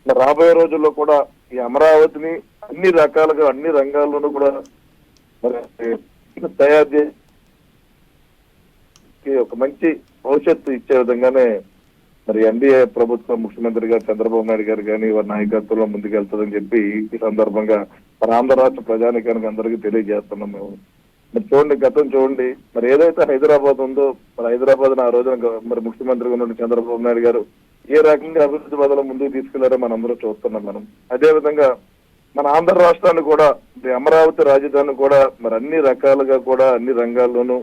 మరి రాబోయే రోజుల్లో కూడా ఈ అమరావతిని అన్ని రకాలుగా అన్ని రంగాల్లోనూ కూడా మరి తయారు చేసి ఒక మంచి భవిష్యత్తు ఇచ్చే విధంగానే మరి ఎన్డీఏ ప్రభుత్వం ముఖ్యమంత్రి గారు చంద్రబాబు నాయుడు గారు కానీ వారి నాయకత్వంలో ముందుకెళ్తుందని చెప్పి ఈ సందర్భంగా మన ఆంధ్ర రాష్ట్ర ప్రజానికానికి అందరికీ తెలియజేస్తున్నాం మేము. మరి చూడండి, గతం చూడండి, మరి ఏదైతే హైదరాబాద్ ఉందో మరి హైదరాబాద్ ఆ రోజున మరి ముఖ్యమంత్రిగా ఉన్న చంద్రబాబు నాయుడు గారు ఏ రకంగా అభివృద్ధి పదంలో ముందుకు తీసుకెళ్లారో మనందరూ చూస్తున్నాం మనం. అదే విధంగా మన ఆంధ్ర రాష్ట్రాన్ని కూడా అమరావతి రాజధాని కూడా మరి అన్ని రకాలుగా కూడా అన్ని రంగాల్లోనూ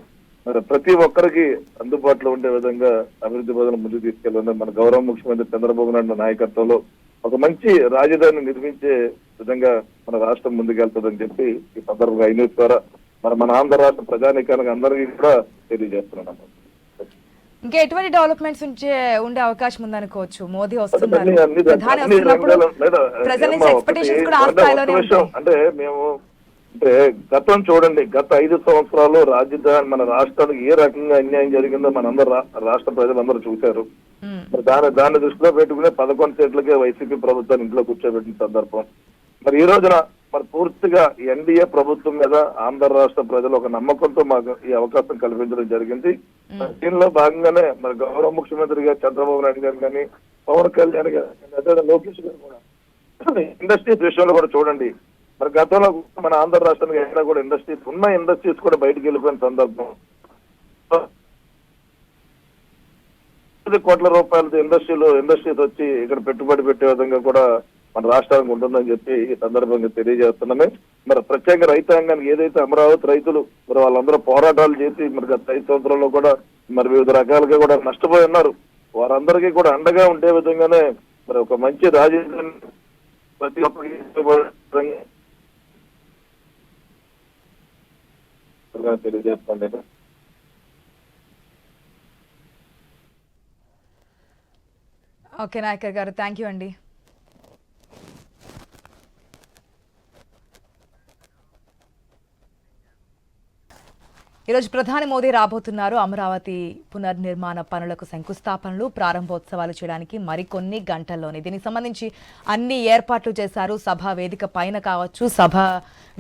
మరి ప్రతి ఒక్కరికి అందుబాటులో ఉండే విధంగా అభివృద్ధి పదంలో ముందుకు తీసుకెళ్లాలని మన గౌరవ ముఖ్యమంత్రి చంద్రబాబు నాయుడు నాయకత్వంలో ఒక మంచి రాజధాని నిర్మించే విధంగా మన రాష్ట్రం ముందుకెళ్తుందని చెప్పి ఈ సందర్భంగా ఐన్యూస్ ద్వారా మన ఆంధ్ర రాష్ట్ర ప్రజానికానికి అందరికీ కూడా తెలియజేస్తున్నాం. ఇంకా ఎటువంటి డెవలప్మెంట్స్ ఉండే అవకాశం ఉందనుకోవచ్చు? మోదీ వస్తున్నారు, ప్రధాని వస్తున్నప్పుడు ప్రజల నుంచి ఎక్స్పెక్టేషన్స్ కూడా ఆ స్థాయిలోనే ఉంటాయి. అంటే మేము అంటే గతం చూడండి, గత 5 సంవత్సరాలు రాజధాని మన రాష్ట్రానికి ఏ రకంగా అన్యాయం జరిగిందో మనందరూ రాష్ట్ర ప్రజలందరూ చూశారు. మరి దాన్ని దృష్టిలో పెట్టుకునే 11 సీట్లకే వైసీపీ ప్రభుత్వాన్ని ఇంట్లో కూర్చోబెట్టిన సందర్భం. మరి ఈ రోజున మరి పూర్తిగా ఎన్డీఏ ప్రభుత్వం మీద ఆంధ్ర రాష్ట్ర ప్రజలు ఒక నమ్మకంతో మాకు ఈ అవకాశం కల్పించడం జరిగింది. దీనిలో భాగంగానే మరి గౌరవ ముఖ్యమంత్రి గారు చంద్రబాబు నాయుడు గారు కానీ, పవన్ కళ్యాణ్ గారు, అదే లోకేష్ గారు కూడా ఇండస్ట్రీస్ విషయంలో కూడా చూడండి, మరి గతంలో మన ఆంధ్ర రాష్ట్రానికి ఎక్కడ కూడా ఇండస్ట్రీస్ కూడా బయటకు వెళ్ళిపోయిన సందర్భం. కోట్ల రూపాయలతో ఇండస్ట్రీస్ వచ్చి ఇక్కడ పెట్టుబడి పెట్టే విధంగా కూడా మన రాష్ట్రానికి ఉంటుందని చెప్పి ఈ సందర్భంగా తెలియజేస్తున్నామే. మరి ప్రత్యేక రైతాంగానికి ఏదైతే అమరావతి రైతులు మరి వాళ్ళందరూ పోరాటాలు చేసి మరి గత 5 సంవత్సరాల్లో కూడా మరి వివిధ రకాలుగా కూడా నష్టపోయి ఉన్నారు. వారందరికీ కూడా అండగా ఉండే విధంగానే మరి ఒక మంచి రాజధాని ప్రతి ఒక్కరికి తెలియజేస్తాను. ఓకే నాయకర్ గారు, థ్యాంక్ యూ అండి. ఈరోజు ప్రధాని మోదీ రాబోతున్నారు. అమరావతి పునర్నిర్మాణ పనులకు శంకుస్థాపనలు, ప్రారంభోత్సవాలు చేయడానికి మరికొన్ని గంటల్లోనే. దీనికి సంబంధించి అన్ని ఏర్పాట్లు చేశారు. సభా వేదిక పైన కావచ్చు, సభ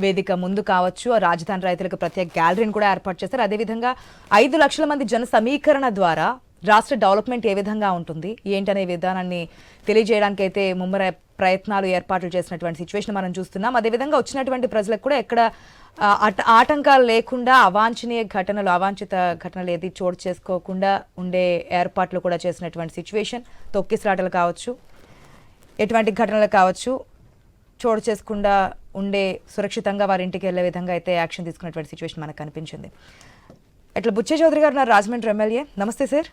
వేదిక ముందు కావచ్చు, రాజధాని రైతులకు ప్రత్యేక గ్యాలరీని కూడా ఏర్పాటు చేశారు. అదేవిధంగా 5 లక్షల మంది జన సమీకరణ ద్వారా రాష్ట్ర డెవలప్మెంట్ ఏ విధంగా ఉంటుంది ఏంటనే విధానాన్ని తెలియజేయడానికి అయితే ముమ్మర ప్రయత్నాలు ఏర్పాట్లు చేసినటువంటి సిచ్యువేషన్ మనం చూస్తున్నాం. అదేవిధంగా వచ్చినటువంటి ప్రజలకు కూడా ఎక్కడ ఆటంకాలు లేకుండా అవాంఛనీయ ఘటనలు, అవాంఛిత ఘటనలు ఏది చోటు చేసుకోకుండా ఉండే ఏర్పాట్లు కూడా చేసినటువంటి సిచ్యువేషన్. తొక్కిసలాటలు కావచ్చు, ఎటువంటి ఘటనలు కావచ్చు చోటు చేసుకుండా ఉండే, సురక్షితంగా వారి ఇంటికి వెళ్లే విధంగా అయితే యాక్షన్ తీసుకున్నటువంటి సిచ్యువేషన్ మనకు కనిపించింది. ఇట్లా బుచ్చే చౌదరి గారు నా రాజమండ్రి ఎమ్మెల్యే. నమస్తే సార్.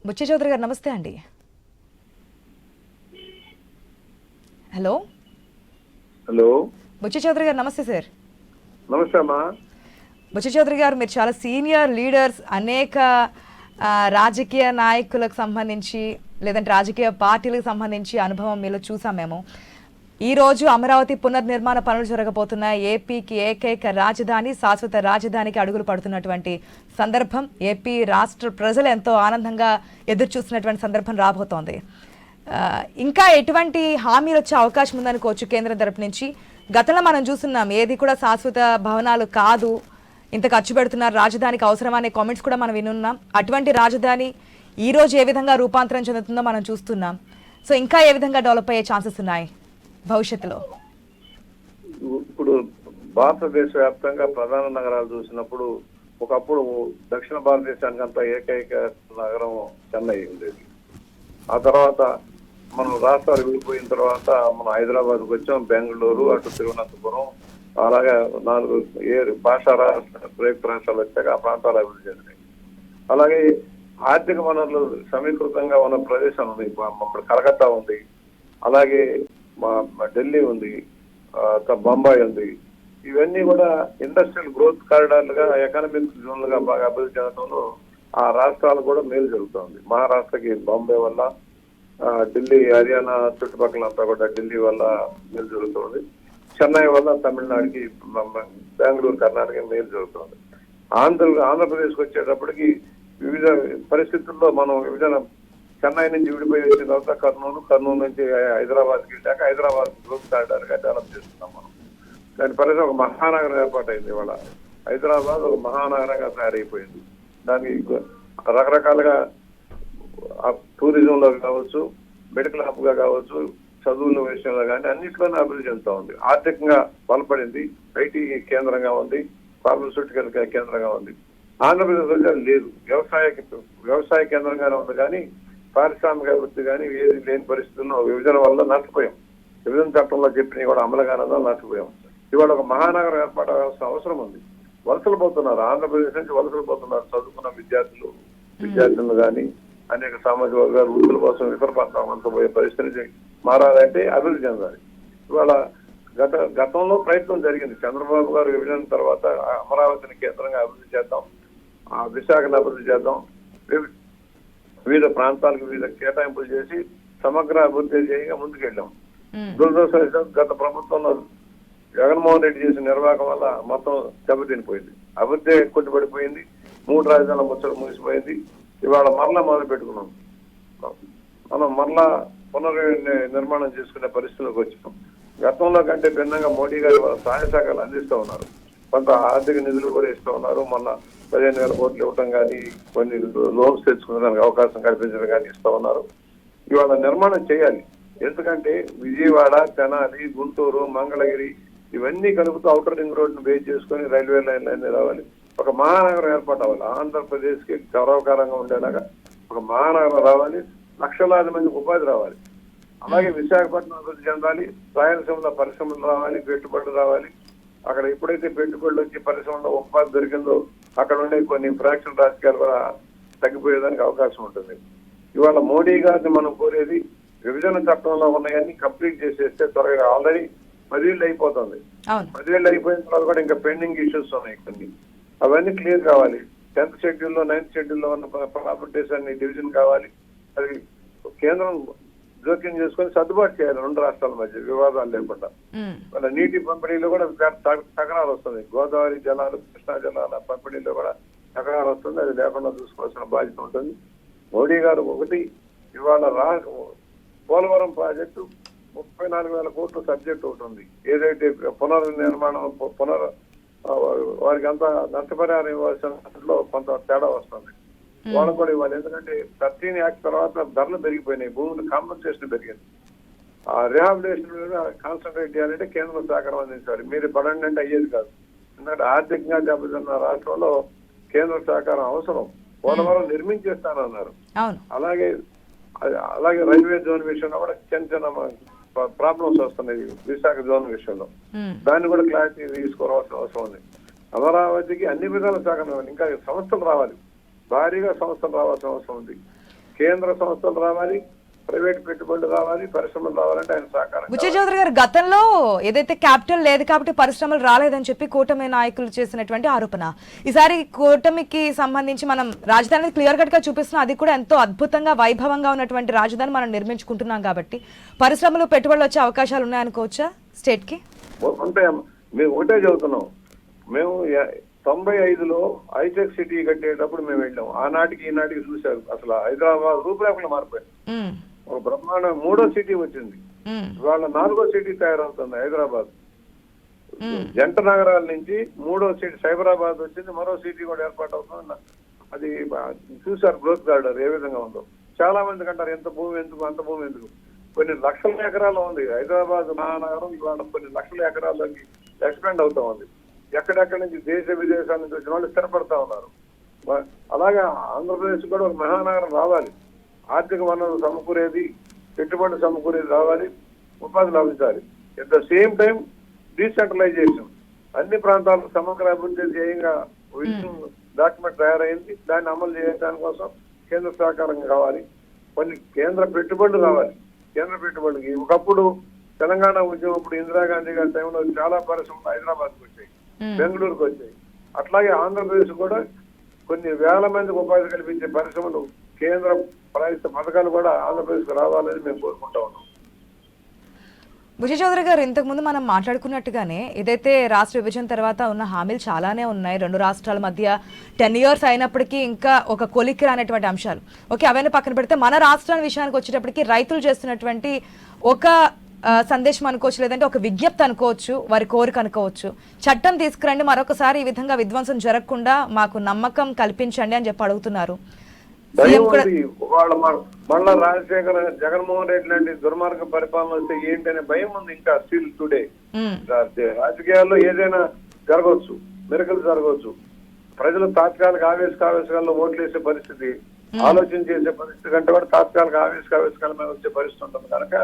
బుచ్చే చౌదరి గారు నమస్తే అండి. హలో హలో బుచ్చే చౌదరి గారు నమస్తే సార్. నమస్తే అమ్మా. బుచ్చే చౌదరి గారు, మీరు చాలా సీనియర్ లీడర్స్, అనేక రాజకీయ నాయకులకు సంబంధించి లేదంటే రాజకీయ పార్టీలకు సంబంధించి అనుభవం మీలో చూసాం మేము. ఈరోజు అమరావతి పునర్నిర్మాణ పనులు జరగబోతున్నాయి. ఏపీకి ఏకైక రాజధాని, శాశ్వత రాజధానికి అడుగులు పడుతున్నటువంటి సందర్భం. ఏపీ రాష్ట్ర ప్రజలు ఎంతో ఆనందంగా ఎదురు చూస్తున్నటువంటి సందర్భం రాబోతోంది. ఇంకా ఎటువంటి హామీలు వచ్చే అవకాశం ఉందనుకోవచ్చు కేంద్రం తరపు నుంచి? గతంలో మనం చూస్తున్నాం ఏది కూడా శాశ్వత భవనాలు కాదు, ఇంత ఖర్చు పెడుతున్నారు, రాజధానికి అవసరమనే కామెంట్స్ కూడా మనం వినున్నాం. అటువంటి రాజధాని ఈ రోజు ఏ విధంగా రూపాంతరం చెందుతుందో మనం చూస్తున్నాం. సో ఇంకా ఏ విధంగా డెవలప్ అయ్యే ఛాన్సెస్ ఉన్నాయి భవిష్యత్తులో? ఇప్పుడు భారతదేశ వ్యాప్తంగా ప్రధాన నగరాలు చూసినప్పుడు ఒకప్పుడు దక్షిణ భారతదేశానికి అంతా ఏకైక నగరం చెన్నై ఉండేది. ఆ తర్వాత మనం రాష్ట్రాలు విడిపోయిన తర్వాత మనం హైదరాబాద్కి వచ్చాం, బెంగళూరు, అటు తిరువనంతపురం, అలాగే 4 భాషా ప్రయుక్త రాష్ట్రాలు వచ్చాక ఆ ప్రాంతాలు అభివృద్ధి చెందాయి. అలాగే ఆర్థిక వనరులు సమీకృతంగా ఉన్న ప్రదేశాలు ఉన్నాయి. ఇప్పుడు కలకత్తా ఉంది, అలాగే ఢిల్లీ ఉంది, బొంబాయి ఉంది. ఇవన్నీ కూడా ఇండస్ట్రియల్ గ్రోత్ కారిడార్లుగా, ఎకనామిక్ జోన్లుగా బాగా అభివృద్ధి చెందడంలో ఆ రాష్ట్రాలు కూడా మేలు జరుగుతుంది. మహారాష్ట్రకి బాంబే వల్ల, ఢిల్లీ, హర్యానా చుట్టుపక్కలంతా కూడా ఢిల్లీ వల్ల మేలు జరుగుతుంది. చెన్నై వల్ల తమిళనాడుకి, బెంగళూరు, కర్ణాటక మేలు జరుగుతుంది. ఆంధ్రప్రదేశ్కి వచ్చేటప్పటికి వివిధ పరిస్థితుల్లో మనం వివిధ చెన్నై నుంచి విడిపోయి వచ్చిన తర్వాత కర్నూలు నుంచి హైదరాబాద్కి వెళ్ళాక హైదరాబాద్ గ్రూప్ కారిడార్గా డెవలప్ చేస్తున్నాం మనం. దాని పరిస్థితి ఒక మహానగరం ఏర్పాటైంది. ఇవాళ హైదరాబాద్ ఒక మహానగరంగా తయారైపోయింది. దానికి రకరకాలుగా టూరిజంలో కావచ్చు, మెడికల్ హబ్గా కావచ్చు, చదువుల విషయంలో కానీ అన్నింటిలోనే అభివృద్ధి చెందుతూ ఉంది. ఆర్థికంగా బలపడింది, ఐటీ కేంద్రంగా ఉంది, ఫార్మస్యూటికల్ కేంద్రంగా ఉంది. ఆంధ్రప్రదేశ్ లేదు, వ్యవసాయ కేంద్రంగానే ఉంది, కానీ పారిశ్రామిక అభివృద్ధి కానీ ఏది లేని పరిస్థితుల్లో విభజన వల్ల నష్టపోయాం. విభజన చట్టంలో చెప్పినవి కూడా అమలు కానంలో నష్టపోయాం. ఇవాళ ఒక మహానగరం ఏర్పాటాల్సిన అవసరం ఉంది. వలసలు పోతున్నారు, ఆంధ్రప్రదేశ్ నుంచి వలసలు పోతున్నారు చదువుకున్న విద్యార్థులు కానీ అనేక సామాజిక వర్గాలు వృద్ధుల కోసం ఇతర ప్రాంతాలకు పోయే పరిస్థితి మారాలంటే అభివృద్ధి చెందాలి. ఇవాళ గతంలో ప్రయత్నం జరిగింది. చంద్రబాబు గారు విభజన తర్వాత అమరావతిని కేంద్రంగా అభివృద్ధి చేద్దాం, విశాఖను అభివృద్ధి చేద్దాం, వివిధ ప్రాంతాలకు వివిధ కేటాయింపులు చేసి సమగ్ర అభివృద్ధి చేయగా ముందుకెళ్ళాం. దురదృష్టవశాత్తు గత ప్రభుత్వంలో జగన్మోహన్ రెడ్డి చేసిన నిర్వాహకం వల్ల మొత్తం దెబ్బతినిపోయింది. అభివృద్ధి కొట్టుబడిపోయింది. 3 రాజధానుల ముచ్చట ముగిసిపోయింది. ఇవాళ మరలా మొదలు పెట్టుకున్నాం. మనం మరలా పునర్నిర్మాణం చేసుకునే పరిస్థితిలోకి వచ్చాం. గతంలో కంటే భిన్నంగా మోడీ గారు సహాయ సహకారాలు అందిస్తూ ఉన్నారు. కొంత ఆర్థిక నిధులు కూడా ఇస్తూ ఉన్నారు. మొన్న 15,000 కోట్లు ఇవ్వటం కానీ, కొన్ని లోన్స్ తెచ్చుకునేదానికి అవకాశం కల్పించడం కానీ ఇస్తూ ఉన్నారు. ఇవాళ నిర్మాణం చేయాలి. ఎందుకంటే విజయవాడ, తెనాలి, గుంటూరు, మంగళగిరి ఇవన్నీ కలుపుతూ ఔటర్ రింగ్ రోడ్ను బేస్ చేసుకుని రైల్వే లైన్లు అన్ని రావాలి. ఒక మహానగరం ఏర్పాటు అవ్వాలి. ఆంధ్రప్రదేశ్ కి గౌరవకరంగా ఉండేలాగా ఒక మహానగరం రావాలి. లక్షలాది మందికి ఉపాధి రావాలి. అలాగే విశాఖపట్నం అభివృద్ధి చెందాలి, రాయలసీమలో పరిశ్రమలు రావాలి, పెట్టుబడులు రావాలి. అక్కడ ఎప్పుడైతే పెట్టుబడులు వచ్చి పరిశ్రమలో ఉపాధి దొరికిందో అక్కడ ఉండే కొన్ని ఫ్రాక్షన్ రాజకీయాలు కూడా తగ్గిపోయేదానికి అవకాశం ఉంటుంది. ఇవాళ మోడీ గారిని మనం కోరేది విభజన చట్టంలో ఉన్నాయన్నీ కంప్లీట్ చేసేస్తే త్వరగా. ఆల్రెడీ 10 ఏళ్ళు అయిపోతుంది. 10 ఏళ్ళు అయిపోయిన తర్వాత కూడా ఇంకా పెండింగ్ ఇష్యూస్ ఉన్నాయి కొన్ని, అవన్నీ క్లియర్ కావాలి. 10th షెడ్యూల్లో 9th షెడ్యూల్లో ఉన్న ప్రాపర్టీస్ అన్ని డివిజన్ కావాలి. అది కేంద్రం జోక్యం చేసుకొని సర్దుబాటు చేయాలి 2 రాష్ట్రాల మధ్య వివాదాలు లేకుండా. వాళ్ళ నీటి పంపిణీలో కూడా తకరారు వస్తుంది. గోదావరి జలాలు, కృష్ణా జలాల పంపిణీలో కూడా తకరారు వస్తుంది. అది లేకుండా చూసుకోవాల్సిన బాధ్యత ఉంటుంది. మోడీ గారు ఒకటి ఇవాళ పోలవరం ప్రాజెక్టు 34,000 కోట్ల సబ్జెక్ట్ ఒకటి ఉంది. ఏదైతే పునర్నిర్మాణం వారికి అంత నష్టపరిహారం ఇవ్వాల్సిన దాంట్లో కొంత తేడా వస్తుంది. వాళ్ళకు కూడా ఇవ్వాలి. ఎందుకంటే 13 యాక్ట్ తర్వాత ధరలు పెరిగిపోయినాయి, భూములు కాంపన్సేషన్ పెరిగింది. ఆ రిహాబిలిటేషన్ మీద కాన్సన్ట్రేట్ చేయాలంటే కేంద్రం సహకారం అందించాలి. మీరు పడండి అంటే అయ్యేది కాదు. ఎందుకంటే ఆర్థికంగా దెబ్బతిన్న రాష్ట్రంలో కేంద్ర సహకారం అవసరం. పోలవరం నిర్మించేస్తానన్నారు. అలాగే రైల్వే జోన్ విషయంలో కూడా చిన్న ప్రాబ్లమ్స్ వస్తున్నాయి విశాఖ జోన్ విషయంలో. దాన్ని కూడా క్లారిటీ తీసుకోవాల్సిన అవసరం ఉంది. అమరావతికి అన్ని విధాల సహకారం, ఇంకా సంస్థలు రావాలి, భారీగా సంస్థలు రావాల్సిన అవసరం ఉంది. కేంద్ర సంస్థలు రావాలి, ప్రైవేట్ పెట్టుబడులు రావాలి, పరిశ్రమలు రావాలంటే ఆయన సహకారం. బుచ్చయ్య చౌదరి గారు, గతంలో ఏదైతే క్యాపిటల్ లేదు కాబట్టి పరిశ్రమలు రాలేదని చెప్పి కూటమి నాయకులు చేసినటువంటి ఆరోపణ, ఈసారి కూటమికి సంబంధించి మనం రాజధాని క్లియర్ కట్ గా చూపిస్తున్నాం. అది కూడా ఎంతో అద్భుతంగా వైభవంగా ఉన్నటువంటి రాజధాని మనం నిర్మించుకుంటున్నాం కాబట్టి పరిశ్రమలు పెట్టుబడులు వచ్చే అవకాశాలు ఉన్నాయనుకోవచ్చా స్టేట్ కి? ఉంటాయమ్మా. మేము ఒకటే చెబుతున్నాం. మేము 95లో హైటెక్ సిటీ కట్టేటప్పుడు మేము వెళ్ళాం. ఆనాటికి ఈనాటికి చూశారు అసలు హైదరాబాద్ రూపురేఖలు మారిపోయాయి. ఒక బ్రహ్మాండ 3వ సిటీ వచ్చింది. ఇవాళ 4వ సిటీ తయారవుతుంది హైదరాబాద్. జంట నగరాల నుంచి 3వ సిటీ సైబరాబాద్ వచ్చింది. మరో సిటీ కూడా ఏర్పాటు అవుతుంది. అది చూశారు గ్రోత్ గార్డెన్ ఏ విధంగా ఉందో. చాలా మంది అంటారు ఎంత భూమి ఎందుకు, అంత భూమి ఎందుకు. కొన్ని లక్షల ఎకరాలు ఉంది హైదరాబాద్ మహానగరం. ఇవాళ కొన్ని లక్షల ఎకరాల్లోకి ఎక్స్పెండ్ అవుతా ఉంది. ఎక్కడెక్కడి నుంచి దేశ విదేశాల నుంచి వచ్చిన వాళ్ళు స్థిరపడతా ఉన్నారు. అలాగే ఆంధ్రప్రదేశ్ కూడా ఒక మహానగరం రావాలి. ఆర్థిక వనరులు సమకూరేది, పెట్టుబడులు సమకూరేది రావాలి, ఉపాధి లభించాలి. At the same time decentralisation, అన్ని ప్రాంతాలకు సమగ్ర అభివృద్ధి ధ్యేయంగా డాక్యుమెంట్ తయారైంది. దాన్ని అమలు చేయడానికి కోసం కేంద్ర సహకారం కావాలి. కొన్ని కేంద్ర పెట్టుబడులు రావాలి. కేంద్ర పెట్టుబడులకి ఒకప్పుడు తెలంగాణ ఉద్యమం అప్పుడు ఇందిరాగాంధీ గారి టైంలో చాలా పరిశ్రమలు హైదరాబాద్కి వచ్చాయి, బెంగళూరుకు వచ్చాయి. అట్లాగే ఆంధ్రప్రదేశ్ కూడా కొన్ని వేల మందికి ఉపాధి కల్పించే పరిశ్రమలు, కేంద్ర ప్రాయుక్త పథకాలు కూడా ఆంధ్రప్రదేశ్కి రావాలని మేము కోరుకుంటా ఉన్నాం. బుచ్చయ్య చౌదరి గారు, ఇంతకుముందు మనం మాట్లాడుకున్నట్టుగానే ఏదైతే రాష్ట్ర విభజన తర్వాత ఉన్న హామీలు చాలానే ఉన్నాయి. 2 రాష్ట్రాల మధ్య 10 years అయినప్పటికీ ఇంకా ఒక కొలిక్కి రానటువంటి అంశాలు. ఓకే, అవన్నీ పక్కన పెడితే మన రాష్ట్రాల విషయానికి వచ్చేటప్పటికి రైతులు చేస్తున్నటువంటి ఒక సందేశం అనుకోవచ్చు, లేదంటే ఒక విజ్ఞప్తి అనుకోవచ్చు, వారి కోరిక అనుకోవచ్చు. చట్టం తీసుకురండి, మరొకసారి ఈ విధంగా విధ్వంసం జరగకుండా మాకు నమ్మకం కల్పించండి అని చెప్పి అడుగుతున్నారు. మళ్ళా రాజశేఖర జగన్మోహన్ రెడ్డి లాంటి దుర్మార్గ పరిపాలన వస్తే ఏంటనే భయం ఉంది ఇంకా స్టిల్ టుడే. రాజకీయాల్లో ఏదైనా జరగవచ్చు, మిరకలు జరగవచ్చు. ప్రజలు తాత్కాలిక ఆవేశకాల్లో ఓట్లు వేసే పరిస్థితి, ఆలోచన చేసే పరిస్థితి కంటే కూడా తాత్కాలిక ఆవేశకాల మీద వచ్చే పరిస్థితి ఉంటుంది. కనుక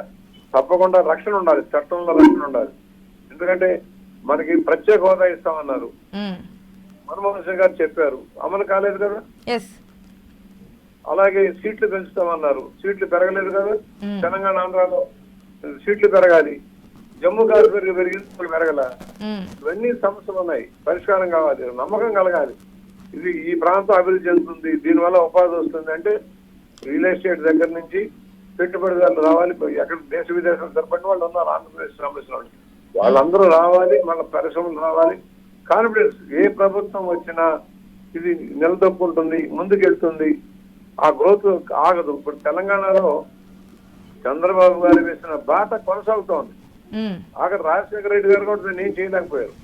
తప్పకుండా రక్షణ ఉండాలి, చట్టంలో రక్షణ ఉండాలి. ఎందుకంటే మనకి ప్రత్యేక హోదా ఇస్తామన్నారు, మన్మోహన్ సింగ్ గారు చెప్పారు, అమలు కాలేదు కదా. అలాగే సీట్లు పెంచుతామన్నారు, సీట్లు పెరగలేదు కదా. తెలంగాణ ఆంధ్రాలో సీట్లు పెరగాలి, జమ్మూ కాశ్మీర్ పెరిగింది, పెరగల. ఇవన్నీ సమస్యలు ఉన్నాయి, పరిష్కారం కావాలి, నమ్మకం కలగాలి. ఇది ఈ ప్రాంతం అభివృద్ధి చెందుతుంది, దీనివల్ల ఉపాధి వస్తుంది అంటే రియల్ ఎస్టేట్ దగ్గర నుంచి పెట్టుబడిదారులు రావాలి. ఎక్కడ దేశ విదేశాలు సరిపడిన వాళ్ళు ఉన్నారు ఆంధ్రప్రదేశ్ సంబంధించిన వాళ్ళు, వాళ్ళందరూ రావాలి. మళ్ళీ పరిశ్రమలు రావాలి. కాన్ఫిడెన్స్, ఏ ప్రభుత్వం వచ్చినా ఇది నిలదొక్కుంటుంది, ముందుకెళ్తుంది, ఆ గ్రోత్ ఆగదు. ఇప్పుడు తెలంగాణలో చంద్రబాబు గారు వేసిన బాట కొనసాగుతోంది. అక్కడ రాజశేఖర రెడ్డి గారు కూడా నేను చేయలేకపోయారు.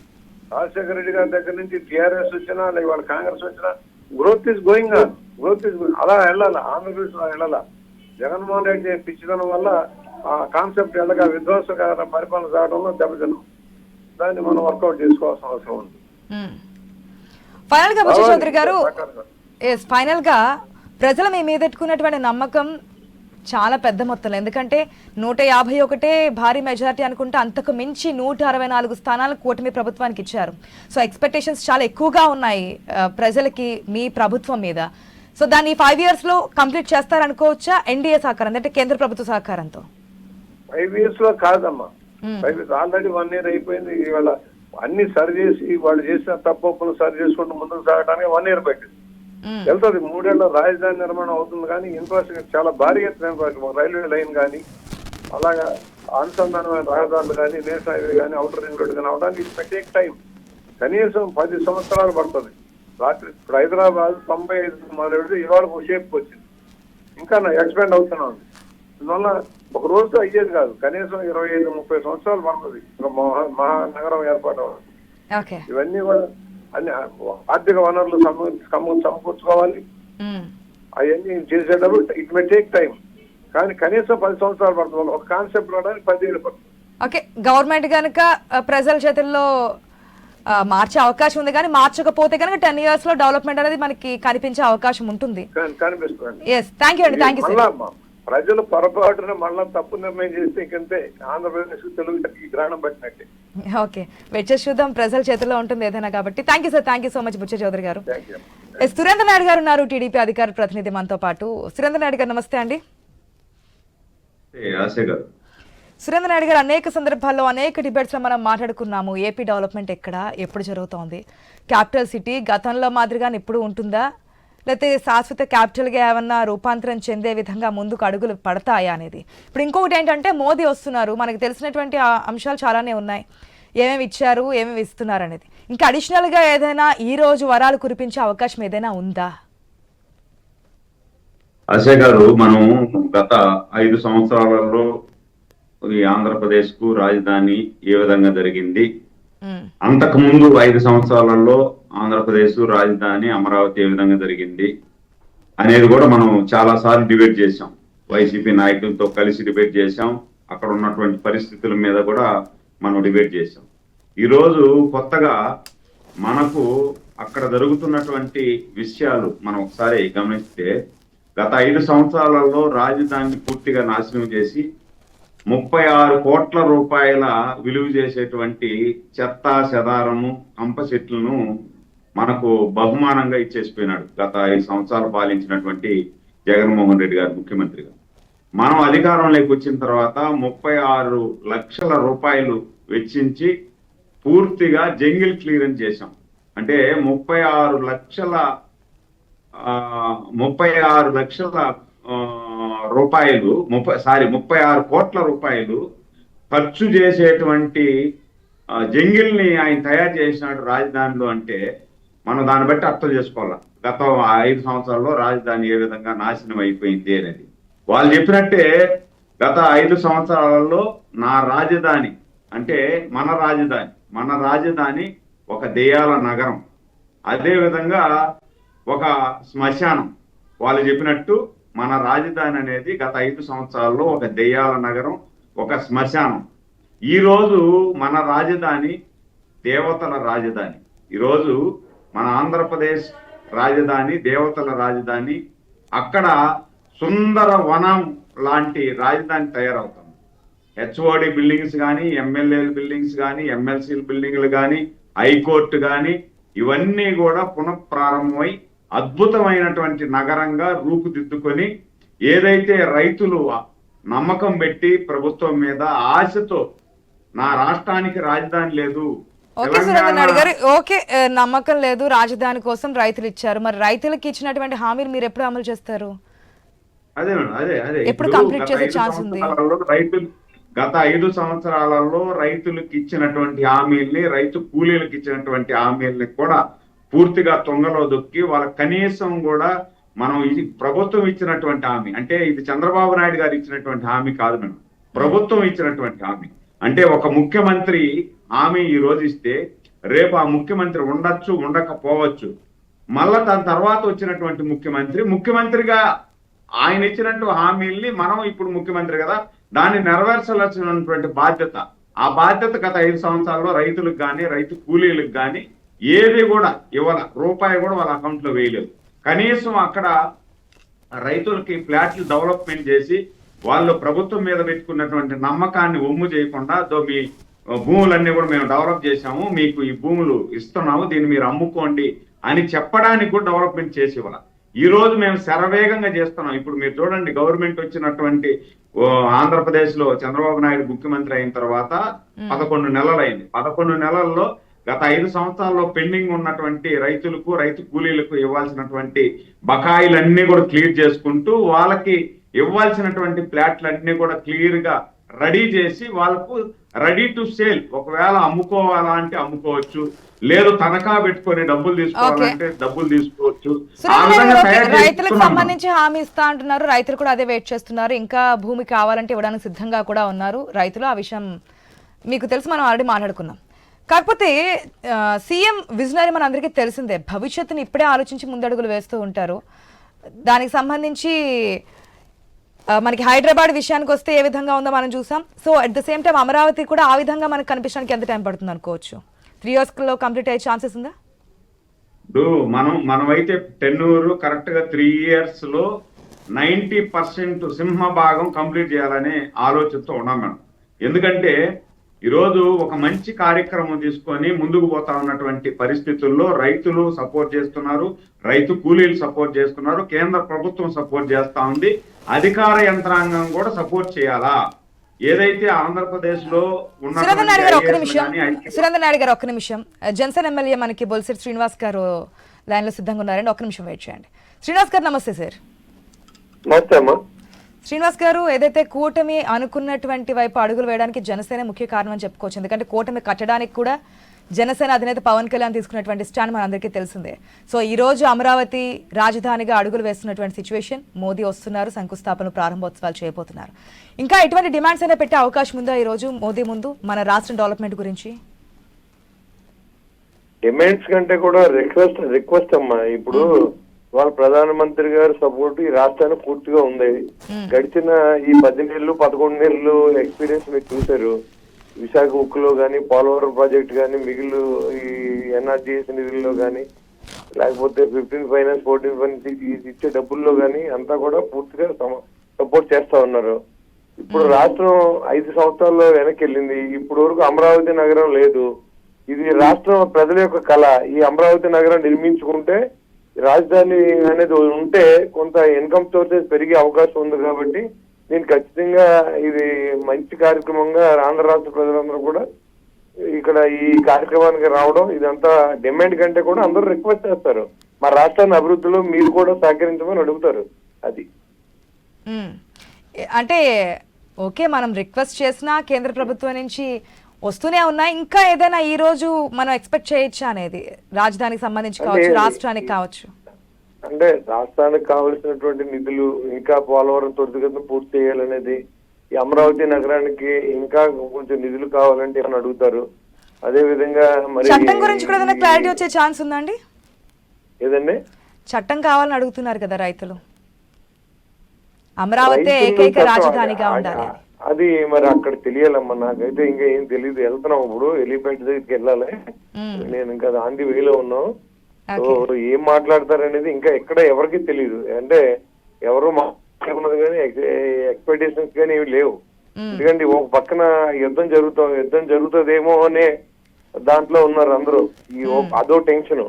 రాజశేఖర రెడ్డి గారి దగ్గర నుంచి టీఆర్ఎస్ వచ్చినా లేక వాళ్ళ కాంగ్రెస్ వచ్చినా growth is going on, growth is అలా వెళ్ళాలి. ఆంధ్రప్రదేశ్ లో వెళ్ళాలా. జగన్మోహన్ రెడ్డి పిచ్చిదనం వల్ల ఆ కాన్సెప్ట్ వెళ్ళగా విధ్వంసకర పరిపాలన సాగడంలో దెబ్బతిన్నాం. దాన్ని మనం వర్కౌట్ చేసుకోవాల్సిన అవసరం ఉంది. ఫైనల్ గా బుచ్చయ్య చౌదరి గారు, ఫైనల్ గా ప్రజలు మీ మీద పెట్టుకున్నటువంటి నమ్మకం చాలా పెద్ద మొత్తంలో, ఎందుకంటే 151 భారీ మెజారిటీ అనుకుంటే అంతకు మించి 164 స్థానాలు కూటమి ప్రభుత్వానికి ఇచ్చారు. సో ఎక్స్పెక్టేషన్స్ చాలా ఎక్కువగా ఉన్నాయి ప్రజలకి మీ ప్రభుత్వం మీద. సో దాన్ని 5 years లో కంప్లీట్ చేస్తారనుకోవచ్చా ఎన్డీఏ సహకారం అంటే కేంద్ర ప్రభుత్వ సహకారంతో? 5 years లో కాదమ్మా, 5 years ఆల్రెడీ 1 year అయిపోయింది. ఇవాళ అన్ని సరి చేసి వాళ్ళు చేసిన తప్పులు సరి చేసుకుంటూ ముందుకు సాగడానికి 1 year పట్టింది. వెళ్తుంది 3 ఏళ్ళ రాజధాని నిర్మాణం అవుతుంది. కానీ ఇన్ఫ్రాస్ట్రక్చర్ చాలా భారీ ఎత్తున రైల్వే లైన్ కానీ అలాగా అనుసంధానమైన రహదారులు కానీ నేషనల్ హైవే కానీ అవుటర్ రింగ్ రోడ్ కానీ అవడానికి ఇట్ టేక్ టైం. కనీసం 10 సంవత్సరాలు పడుతుంది. రాత్రి ఇప్పుడు హైదరాబాద్ 95 మొదలెడితే ఇవాళ షేప్కి వచ్చింది, ఇంకా ఎక్స్పాండ్ అవుతూనే ఉంది. అందువల్ల ఒక రోజుతో అయ్యేది కాదు, కనీసం 25-30 సంవత్సరాలు పడుతుంది మహానగరం ఏర్పాటు అవ్వదు. ఇవన్నీ కూడా అన్ని ఆర్థిక వనరులు సమకూర్చుకోవాలి. అవన్నీ చేసేటప్పుడు ఇట్ మే టేక్ టైం, కానీ కనీసం 10 సంవత్సరాలు పడుతుంది. ఒక కాన్సెప్ట్ రావడానికి 10 ఏళ్ళు పడుతుంది. ఓకే, గవర్నమెంట్ కనుక ప్రజల చేతుల్లో మార్చే అవకాశం ఉంది, కానీ మార్చకపోతే కనుక 10 years లో డెవలప్మెంట్ అనేది మనకి కనిపించే అవకాశం ఉంటుంది. కనిపిస్తుంది. థ్యాంక్ యూ అండి, థ్యాంక్ యూ. ప్రజలు పొరపాటున మళ్ళా తప్పు నిర్ణయం చేస్తే ఇంకంతే ఆంధ్రప్రదేశ్ తెలుగు గ్రహణం పట్టినట్టే. ఓకే, వెయిట్ చేసి చూద్దాం, ప్రజల చేతుల్లో ఉంటుంది ఏదైనా కాబట్టి. Thank you sir, thank you so much Buchi Chowdary garu. Surendra Naidu గారు ఉన్నారు, టీడీపీ అధికార ప్రతినిధి మనతో పాటు. సురేంద్ర నాయుడు గారు నమస్తే అండి. సురేంద్ర నాయుడు గారు, అనేక సందర్భాల్లో అనేక డిబేట్స్ లో మనం మాట్లాడుకున్నాము, ఏపీ డెవలప్మెంట్ ఎక్కడ ఎప్పుడు జరుగుతోంది, క్యాపిటల్ సిటీ గతంలో మాదిరిగా ఇప్పుడు ఉంటుందా, లేకపోతే శాశ్వత క్యాపిటల్గా ఏమన్నా రూపాంతరం చెందే విధంగా ముందుకు అడుగులు పడతాయా అనేది. ఇప్పుడు ఇంకొకటి ఏంటంటే మోదీ వస్తున్నారు, మనకు తెలిసినటువంటి అంశాలు చాలానే ఉన్నాయి, ఏమేమి ఇచ్చారు ఏమేమి ఇస్తున్నారు అనేది. ఇంకా అడిషనల్గా ఏదైనా ఈ రోజు వరాలు కురిపించే అవకాశం ఏదైనా ఉందా? అజయ్ గారు, మనం గత 5 సంవత్సరాలలో ఈ ఆంధ్రప్రదేశ్ కు రాజధాని ఏ విధంగా జరిగింది, అంతకు ముందు 5 సంవత్సరాలలో ఆంధ్రప్రదేశ్ రాజధాని అమరావతి ఏ విధంగా జరిగింది అనేది కూడా మనం చాలా సార్లు డిబేట్ చేశాం. వైసీపీ నాయకులతో కలిసి డిబేట్ చేశాం, అక్కడ ఉన్నటువంటి పరిస్థితుల మీద కూడా మనం డిబేట్ చేశాం. ఈరోజు కొత్తగా మనకు అక్కడ జరుగుతున్నటువంటి విషయాలు మనం ఒకసారి గమనిస్తే, గత 5 సంవత్సరాలలో రాజధానిని పూర్తిగా నాశనం చేసి 36 కోట్ల రూపాయల విలువ చేసేటువంటి చెత్త చెదారము కంప చెట్లను మనకు బహుమానంగా ఇచ్చేసిపోయినాడు గత 5 సంవత్సరాలు పాలించినటువంటి జగన్మోహన్ రెడ్డి గారు ముఖ్యమంత్రిగా. మనం అధికారంలోకి వచ్చిన తర్వాత 36 లక్షల రూపాయలు వెచ్చించి పూర్తిగా జంగిల్ క్లియరెన్స్ చేశాం. అంటే 36 లక్షల రూపాయలు 36 కోట్ల రూపాయలు ఖర్చు చేసేటువంటి జంగిల్ని ఆయన తయారు చేసినాడు రాజధానిలో. అంటే మనం దాన్ని బట్టి అర్థం చేసుకోవాలి గత 5 సంవత్సరాల్లో రాజధాని ఏ విధంగా నాశనం అయిపోయింది అనేది. వాళ్ళు చెప్పినట్టే గత 5 సంవత్సరాలలో నా రాజధాని అంటే మన రాజధాని ఒక దెయ్యాల నగరం, అదే విధంగా ఒక శ్మశానం. వాళ్ళు చెప్పినట్టు మన రాజధాని అనేది గత 5 సంవత్సరాల్లో ఒక దెయ్యాల నగరం, ఒక శ్మశానం. ఈరోజు మన రాజధాని దేవతల రాజధాని. ఈరోజు మన ఆంధ్రప్రదేశ్ రాజధాని దేవతల రాజధాని. అక్కడ సుందర వనం లాంటి రాజధాని తయారవుతుంది. హెచ్ఓడి బిల్డింగ్స్ కానీ, ఎమ్మెల్యేల బిల్డింగ్స్ కానీ, ఎమ్మెల్సీల బిల్డింగ్లు కానీ, హైకోర్టు కానీ, ఇవన్నీ కూడా పునఃప్రారంభమై అద్భుతమైనటువంటి నగరంగా రూపుదిద్దుకొని, ఏదైతే రైతులు నమ్మకం పెట్టి ప్రభుత్వం మీద ఆశతో నా రాష్ట్రానికి రాజధాని లేదు, ఓకే నమ్మకం లేదు, రాజధాని కోసం రైతులు ఇచ్చారు, మరి రైతులకు ఇచ్చినటువంటి హామీలు మీరు ఎప్పుడు అమలు చేస్తారు? అదే ఎప్పుడు కంప్లీట్ చేసే ఛాన్స్ ఉంది? రైతులు గత 5 సంవత్సరాలలో రైతులకు ఇచ్చినటువంటి హామీల్ని, రైతు కూలీలకు ఇచ్చినటువంటి హామీల్ని కూడా పూర్తిగా తొంగలో దొక్కి వాళ్ళ కనీసం కూడా మనం ఇది ప్రభుత్వం ఇచ్చినటువంటి హామీ, అంటే ఇది చంద్రబాబు నాయుడు గారు ఇచ్చినటువంటి హామీ కాదు, మనం ప్రభుత్వం ఇచ్చినటువంటి హామీ. అంటే ఒక ముఖ్యమంత్రి హామీ ఈ రోజు ఇస్తే రేపు ఆ ముఖ్యమంత్రి ఉండొచ్చు, ఉండకపోవచ్చు. మళ్ళా దాని తర్వాత వచ్చినటువంటి ముఖ్యమంత్రిగా ఆయన ఇచ్చినట్టు హామీల్ని మనం ఇప్పుడు ముఖ్యమంత్రి కదా, దాన్ని నెరవేర్చాల్సినటువంటి బాధ్యత, ఆ బాధ్యత గత 5 సంవత్సరాల్లో రైతులకు కానీ, రైతు కూలీలకు కానీ ఏది కూడా ఇవ్వాల, రూపాయి కూడా వాళ్ళ అకౌంట్ లో వేయలేదు. కనీసం అక్కడ రైతులకి ఫ్లాట్లు డెవలప్మెంట్ చేసి వాళ్ళు ప్రభుత్వం మీద పెట్టుకున్నటువంటి నమ్మకాన్ని ఒమ్ము చేయకుండా మీ భూములన్నీ కూడా మేము డెవలప్ చేశాము, మీకు ఈ భూములు ఇస్తున్నాము, దీన్ని మీరు అమ్ముకోండి అని చెప్పడానికి కూడా డెవలప్మెంట్ చేసి ఇవ్వాలి. ఈ రోజు మేము శరవేగంగా చేస్తున్నాం. ఇప్పుడు మీరు చూడండి, గవర్నమెంట్ వచ్చినటువంటి ఆంధ్రప్రదేశ్ లో చంద్రబాబు నాయుడు ముఖ్యమంత్రి అయిన తర్వాత 11 నెలలు అయింది. 11 నెలల్లో గత 5 సంవత్సరాల్లో పెండింగ్ ఉన్నటువంటి రైతులకు, రైతు కూలీలకు ఇవ్వాల్సినటువంటి బకాయిలన్నీ కూడా క్లియర్ చేసుకుంటూ వాళ్ళకి ఇవ్వాల్సినటువంటి ప్లాట్లన్నీ కూడా క్లియర్ గా రెడీ చేసి వాళ్ళకు రెడీ టు సేల్, ఒకవేళ అమ్ముకోవాలా అంటే అమ్ముకోవచ్చు, లేదు తనఖా పెట్టుకొని డబ్బులు తీసుకోవాలంటే డబ్బులు తీసుకోవచ్చు. రైతులకు సంబంధించి హామీ ఇస్తా అంటున్నారు, రైతులు కూడా అదే వెయిట్ చేస్తున్నారు. ఇంకా భూమి కావాలంటే ఇవ్వడానికి సిద్ధంగా కూడా ఉన్నారు రైతులు. ఆ విషయం మీకు తెలుసు, మనం ఆల్రెడీ మాట్లాడుకున్నాం. కాకపోతే సీఎం విజనరీ మన అందరికీ తెలిసిందే, భవిష్యత్తుని ఇప్పుడే ఆలోచించి ముందడుగులు వేస్తూ ఉంటారు. దానికి సంబంధించి మనకి హైదరాబాద్ విషయానికి వస్తే ఏ విధంగా ఉందో మనం చూసాం. So at the same time Amaravati కూడా ఆ విధంగా మనకు కనిపించడానికి ఎంత టైం పడుతుంది అనుకోవచ్చు? 3 years లో కంప్లీట్ అయ్యే ఛాన్సెస్ ఉందా? ఇప్పుడు మనమైతే టెన్నూరు కరెక్ట్ గా 3 years లో 90% సింహభాగం కంప్లీట్ చేయాలనే ఆలోచనతో ఉన్నాం మేడం. ఎందుకంటే ఈరోజు ఒక మంచి కార్యక్రమం తీసుకొని ముందుకు పోతా ఉన్నటువంటి పరిస్థితుల్లో రైతులు సపోర్ట్ చేస్తున్నారు, రైతు కూలీలు సపోర్ట్ చేస్తున్నారు, కేంద్ర ప్రభుత్వం సపోర్ట్ చేస్తా ఉంది, అధికార యంత్రాంగం కూడా సపోర్ట్ చేయాలా. ఏదైతే ఆంధ్రప్రదేశ్ లో సురేంద్ర నాయుడు గారు ఒక్క నిమిషం, జనసేన ఎమ్మెల్యే మనకి బొలిశెట్టి శ్రీనివాస్ గారు లైన్ లో సిద్ధంగా ఉన్నారండి, ఒక్క నిమిషం వెయిట్ చేయండి. శ్రీనివాస్ గారు నమస్తే సార్. నమస్తే అమ్మా. శ్రీనివాస్ గారు, ఏదైతే కూటమి అనుకున్నటువంటి వైపు అడుగులు వేయడానికి జనసేన ముఖ్య కారణం అని చెప్పుకోవచ్చు. ఎందుకంటే కూటమి కట్టడానికి కూడా జనసేన అధినేత పవన్ కళ్యాణ్ తీసుకున్నటువంటి స్టాండ్ మనందరికీ తెలిసిందే. సో ఈ రోజు అమరావతి రాజధానిగా అడుగులు వేస్తున్నటువంటి సిచ్యువేషన్, మోదీ వస్తున్నారు, శంకుస్థాపన ప్రారంభోత్సవాలు చేయబోతున్నారు. ఇంకా ఎటువంటి డిమాండ్స్ అయినా పెట్టే అవకాశం ఉందా ఈ రోజు మోదీ ముందు మన రాష్ట్రం డెవలప్మెంట్ గురించి? డిమాండ్స్ కంటే కూడా రిక్వెస్ట్ అమ్మా. ఇప్పుడు వాళ్ళ ప్రధానమంత్రి గారి సపోర్ట్ ఈ రాష్ట్రానికి పూర్తిగా ఉంది. గడిచిన ఈ 10 నెలలు 11 నెలలు ఎక్స్పీరియన్స్ మీరు చూశారు. విశాఖ ఉక్కులో కానీ, పోలవరం ప్రాజెక్ట్ కానీ, మిగిలిన ఈ ఎన్ఆర్జీఎస్ నిధుల్లో కానీ, లేకపోతే 15 ఫైనాన్స్ 14 ఫైనాన్స్ ఇచ్చే డబ్బుల్లో కానీ అంతా కూడా పూర్తిగా సపోర్ట్ చేస్తా ఉన్నారు. ఇప్పుడు రాష్ట్రం 5 సంవత్సరాల్లో వెనక్కి వెళ్ళింది. ఇప్పుడు వరకు అమరావతి నగరం లేదు. ఇది రాష్ట్రం ప్రజల యొక్క కళ. ఈ అమరావతి నగరం నిర్మించుకుంటే రాజధాని అనేది ఉంటే కొంత ఇన్కమ్ సోర్సెస్ పెరిగే అవకాశం ఉంది. కాబట్టి దీన్ని ఖచ్చితంగా ఇది మంచి కార్యక్రమంగా ఆంధ్ర రాష్ట్ర ప్రజలందరూ కూడా ఇక్కడ ఈ కార్యక్రమానికి రావడం, ఇదంతా డిమాండ్ కంటే కూడా అందరూ రిక్వెస్ట్ చేస్తారు. మా రాష్ట్రాన్ని అభివృద్ధిలో మీరు కూడా సహకరించమని అడుగుతారు. అది అంటే ఓకే, మనం రిక్వెస్ట్ చేసినా కేంద్ర ప్రభుత్వం నుంచి వస్తూనే ఉన్నాయి. ఇంకా ఏదైనా ఈ రోజు మనం ఎక్స్పెక్ట్ చేయొచ్చా అనేది, రాజధానికి సంబంధించి కావచ్చు, రాష్ట్రానికి కావచ్చు? అంటే రాష్ట్రానికి కావలసినటువంటి నిధులు ఇంకా పోలవరం త్వరితగతిన పూర్తి చేయాలనేది, ఈ అమరావతి నగరానికి ఇంకా కొంచెం నిధులు కావాలంటే అని అడుగుతారు. అదే విధంగా మరి చట్టం గురించి కూడా ఏదైనా క్లారిటీ వచ్చే ఛాన్స్ ఉందండి? ఏదండి? చట్టం కావాలని అడుగుతున్నారు కదా రైతులు, అమరావతి ఏకైక రాజధానిగా ఉండాలి. అది మరి అక్కడ తెలియాలమ్మా. నాకైతే ఇంకా ఏం తెలియదు. వెళ్తున్నాం, ఇప్పుడు ఎలిపేట దగ్గరికి వెళ్ళాలి. నేను ఇంకా ఆంటీ వేలో ఉన్నాం. ఏం మాట్లాడతారనేది ఇంకా ఎక్కడ ఎవరికి తెలియదు. అంటే ఎవరు మాట్లాడుకున్నది కానీ ఎక్స్పెక్టేషన్స్ కానీ ఏమి లేవు. ఎందుకంటే ఒక పక్కన యుద్ధం జరుగుతుందేమో అనే దాంట్లో ఉన్నారు అందరూ. అదో టెన్షన్.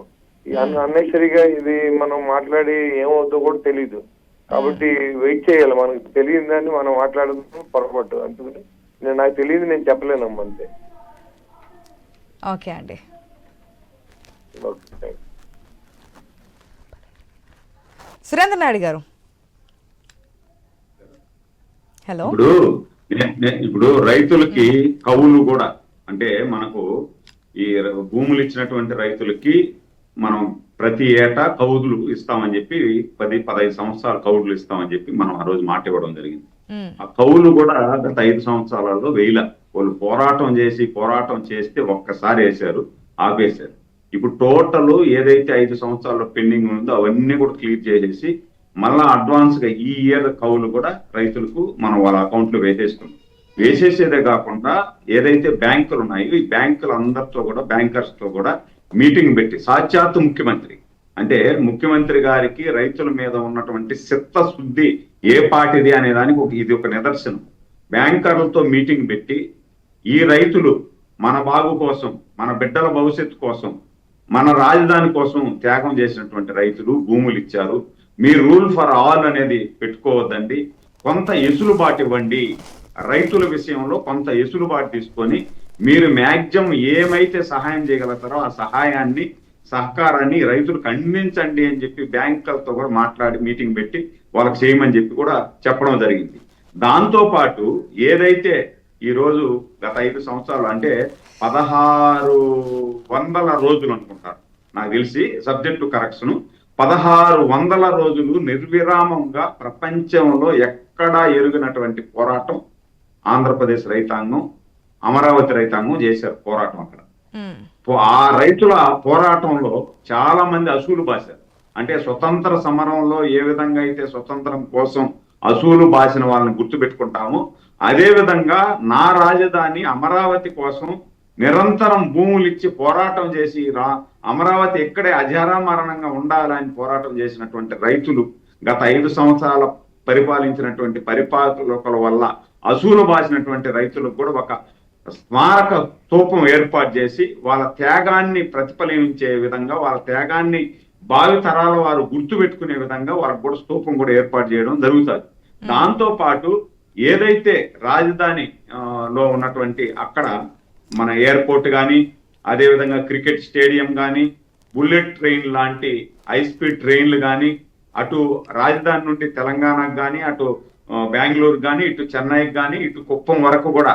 అన్నెసరిగా ఇది మనం మాట్లాడి ఏమవుతుందో కూడా తెలీదు. కాబట్టి వెయిట్ చేయాలి. మనకు తెలియని దాన్ని మనం మాట్లాడడం పొరపాటు. అందుకని నాకు తెలియదు, నేను చెప్పలేనమ్మా, అంతే. ఓకే అండి. సురేంద్ర నాయుడు గారు, హలో. ఇప్పుడు రైతులకి కవులు కూడా, అంటే మనకు ఈ భూములు ఇచ్చినటువంటి రైతులకి మనం ప్రతి ఏటా కౌలులు ఇస్తామని చెప్పి 10-15 సంవత్సరాల కౌలులు ఇస్తామని చెప్పి మనం ఆ రోజు మాట ఇవ్వడం జరిగింది. ఆ కౌలు కూడా గత 5 సంవత్సరాలలో వాళ్ళు పోరాటం చేస్తే ఒక్కసారి వేశారు, ఆపేశారు. ఇప్పుడు టోటల్ ఏదైతే 5 సంవత్సరాల్లో పెండింగ్ ఉందో అవన్నీ కూడా క్లియర్ చేసేసి మళ్ళా అడ్వాన్స్ గా ఈ ఇయర్ కౌలు కూడా రైతులకు మనం వాళ్ళ అకౌంట్ లో వేసేసేదే కాకుండా ఏదైతే బ్యాంకులు ఉన్నాయో ఈ బ్యాంకులు అందరితో కూడా, బ్యాంకర్స్ తో కూడా మీటింగ్ పెట్టి, సాక్షాత్తు ముఖ్యమంత్రి అంటే ముఖ్యమంత్రి గారికి రైతుల మీద ఉన్నటువంటి చిత్తశుద్ధి ఏ పాటిది అనే దానికి ఇది ఒక నిదర్శనం. బ్యాంకర్లతో మీటింగ్ పెట్టి ఈ రైతులు మన బాగు కోసం, మన బిడ్డల భవిష్యత్తు కోసం, మన రాజధాని కోసం త్యాగం చేసినటువంటి రైతులు భూములు ఇచ్చారు. మీ రూల్ ఫర్ ఆల్ అనేది పెట్టుకోవద్దండి, కొంత ఎసులుబాటు ఇవ్వండి, రైతుల విషయంలో కొంత ఎసులుబాటు తీసుకొని మీరు మ్యాక్సిమం ఏమైతే సహాయం చేయగలుగుతారో ఆ సహకారాన్ని రైతులకు అందించండి అని చెప్పి బ్యాంకులతో కూడా మాట్లాడి మీటింగ్ పెట్టి వాళ్ళకి చేయమని చెప్పి కూడా చెప్పడం జరిగింది. దాంతో పాటు ఏదైతే ఈ రోజు గత 5 సంవత్సరాలు అంటే 1600 రోజులు అనుకుంటారు నాకు తెలిసి, సబ్జెక్ట్ టు కరెక్షన్, 1600 రోజులు నిర్విరామంగా ప్రపంచంలో ఎక్కడా ఎరుగినటువంటి పోరాటం ఆంధ్రప్రదేశ్ రైతాంగం, అమరావతి రైతాంగం చేశారు పోరాటం. అక్కడ ఆ రైతుల పోరాటంలో చాలా మంది అసూలు బాశారు. అంటే స్వతంత్ర సమరంలో ఏ విధంగా అయితే స్వతంత్రం కోసం అసూలు బాసిన వాళ్ళని గుర్తుపెట్టుకుంటాము, అదే విధంగా నా రాజధాని అమరావతి కోసం నిరంతరం భూములు ఇచ్చి పోరాటం చేసి అమరావతి ఎక్కడే అజరామరణంగా ఉండాలని పోరాటం చేసినటువంటి రైతులు గత 5 సంవత్సరాల పరిపాలించినటువంటి పరిపాలకుల వల్ల అసూలు బాసినటువంటి రైతులకు కూడా ఒక స్మారక స్తూపం ఏర్పాటు చేసి వాళ్ళ త్యాగాన్ని ప్రతిఫలించే విధంగా, వాళ్ళ త్యాగాన్ని భావి తరాల వారు గుర్తు పెట్టుకునే విధంగా వాళ్ళకు కూడా స్తూపం కూడా ఏర్పాటు చేయడం జరుగుతుంది. దాంతో పాటు ఏదైతే రాజధాని లో ఉన్నటువంటి అక్కడ మన ఎయిర్పోర్ట్ కానీ, అదేవిధంగా క్రికెట్ స్టేడియం కానీ, బుల్లెట్ ట్రైన్ లాంటి హై స్పీడ్ ట్రైన్లు కానీ, అటు రాజధాని నుండి తెలంగాణకు కానీ, అటు బెంగళూరు కానీ, ఇటు చెన్నైకి కానీ, ఇటు కుప్పం వరకు కూడా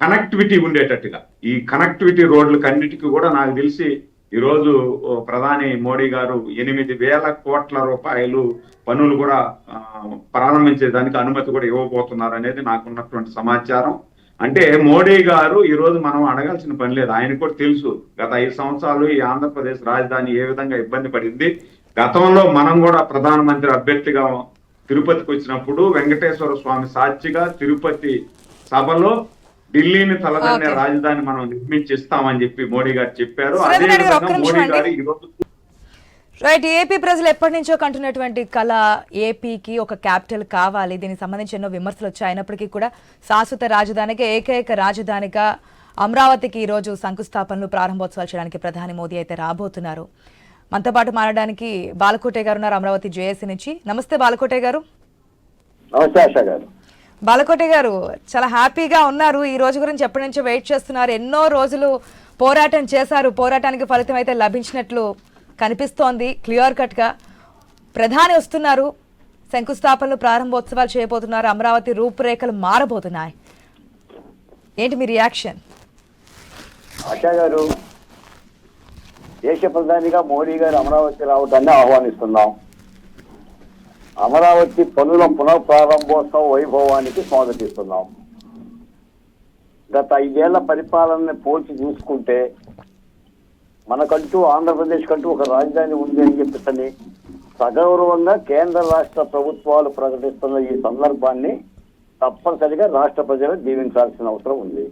కనెక్టివిటీ ఉండేటట్టుగా ఈ కనెక్టివిటీ రోడ్లకు అన్నిటికీ కూడా నాకు తెలిసి ఈరోజు ప్రధాని మోడీ గారు 8,000 కోట్ల రూపాయలు పనులు కూడా ప్రారంభించేదానికి అనుమతి కూడా ఇవ్వబోతున్నారు అనేది నాకున్నటువంటి సమాచారం. అంటే మోడీ గారు ఈ రోజు మనం అడగాల్సిన పని లేదు, ఆయన కూడా తెలుసు గత 5 సంవత్సరాలు ఈ ఆంధ్రప్రదేశ్ రాజధాని ఏ విధంగా ఇబ్బంది పడింది. గతంలో మనం కూడా ప్రధానమంత్రి అభ్యర్థిగా తిరుపతికి వచ్చినప్పుడు వెంకటేశ్వర స్వామి సాక్షిగా తిరుపతి సభలో ఢిల్లీని తలదన్నే రాజధాని మనం నిర్మించిస్తామని చెప్పి మోడీ గారు చెప్పారు. అదే విధంగా మోడీ గారు ఈ రోజు రైట్, ఏపీ ప్రజలు ఎప్పటి నుంచో కంటున్నటువంటి కళ ఏపీకి ఒక క్యాపిటల్ కావాలి, దీనికి సంబంధించి ఎన్నో విమర్శలు వచ్చాయి. అయినప్పటికీ కూడా శాశ్వత రాజధానికి ఏకైక రాజధానిగా అమరావతికి ఈ రోజు శంకుస్థాపనలు ప్రారంభోత్సవాలు చేయడానికి ప్రధాని మోదీ అయితే రాబోతున్నారు. మనతో పాటు మాట్లాడడానికి బాలకోటే గారు ఉన్నారు అమరావతి జేఏసీ నుంచి. నమస్తే బాలకోటే గారు. నమస్తే ఆశా గారు. బాలకోటే గారు, చాలా హ్యాపీగా ఉన్నారు. ఈ రోజు గురించి ఎప్పటి నుంచో వెయిట్ చేస్తున్నారు, ఎన్నో రోజులు పోరాటం చేశారు, పోరాటానికి ఫలితం అయితే లభించినట్లు కనిపిస్తోంది క్లియర్ కట్గా. ప్రధాని వస్తున్నారు, శంకుస్థాపనలు ప్రారంభోత్సవాలు చేయబోతున్నారు, అమరావతి రూపురేఖలు మారబోతున్నాయి. ఏంటి మీ రియాక్షన్? ఆశా గారు, దేశ ప్రధానిగా మోడీ గారు అమరావతి రావడాన్ని ఆహ్వానిస్తున్నాం. అమరావతి పనుల పునఃప్రారంభోత్సవ వైభవానికి స్వాగతిస్తున్నాం. గత 5 ఏళ్ల పరిపాలనని పోల్చి చూసుకుంటే మనకంటూ ఆంధ్రప్రదేశ్ కంటూ ఒక రాజధాని ఉంది అని చెప్పి సగౌరవంగా కేంద్ర రాష్ట్ర ప్రభుత్వాలు ప్రకటిస్తున్న ఈ సందర్భాన్ని తప్పనిసరిగా రాష్ట్ర ప్రజలు దీవించాల్సిన అవసరం ఉంది.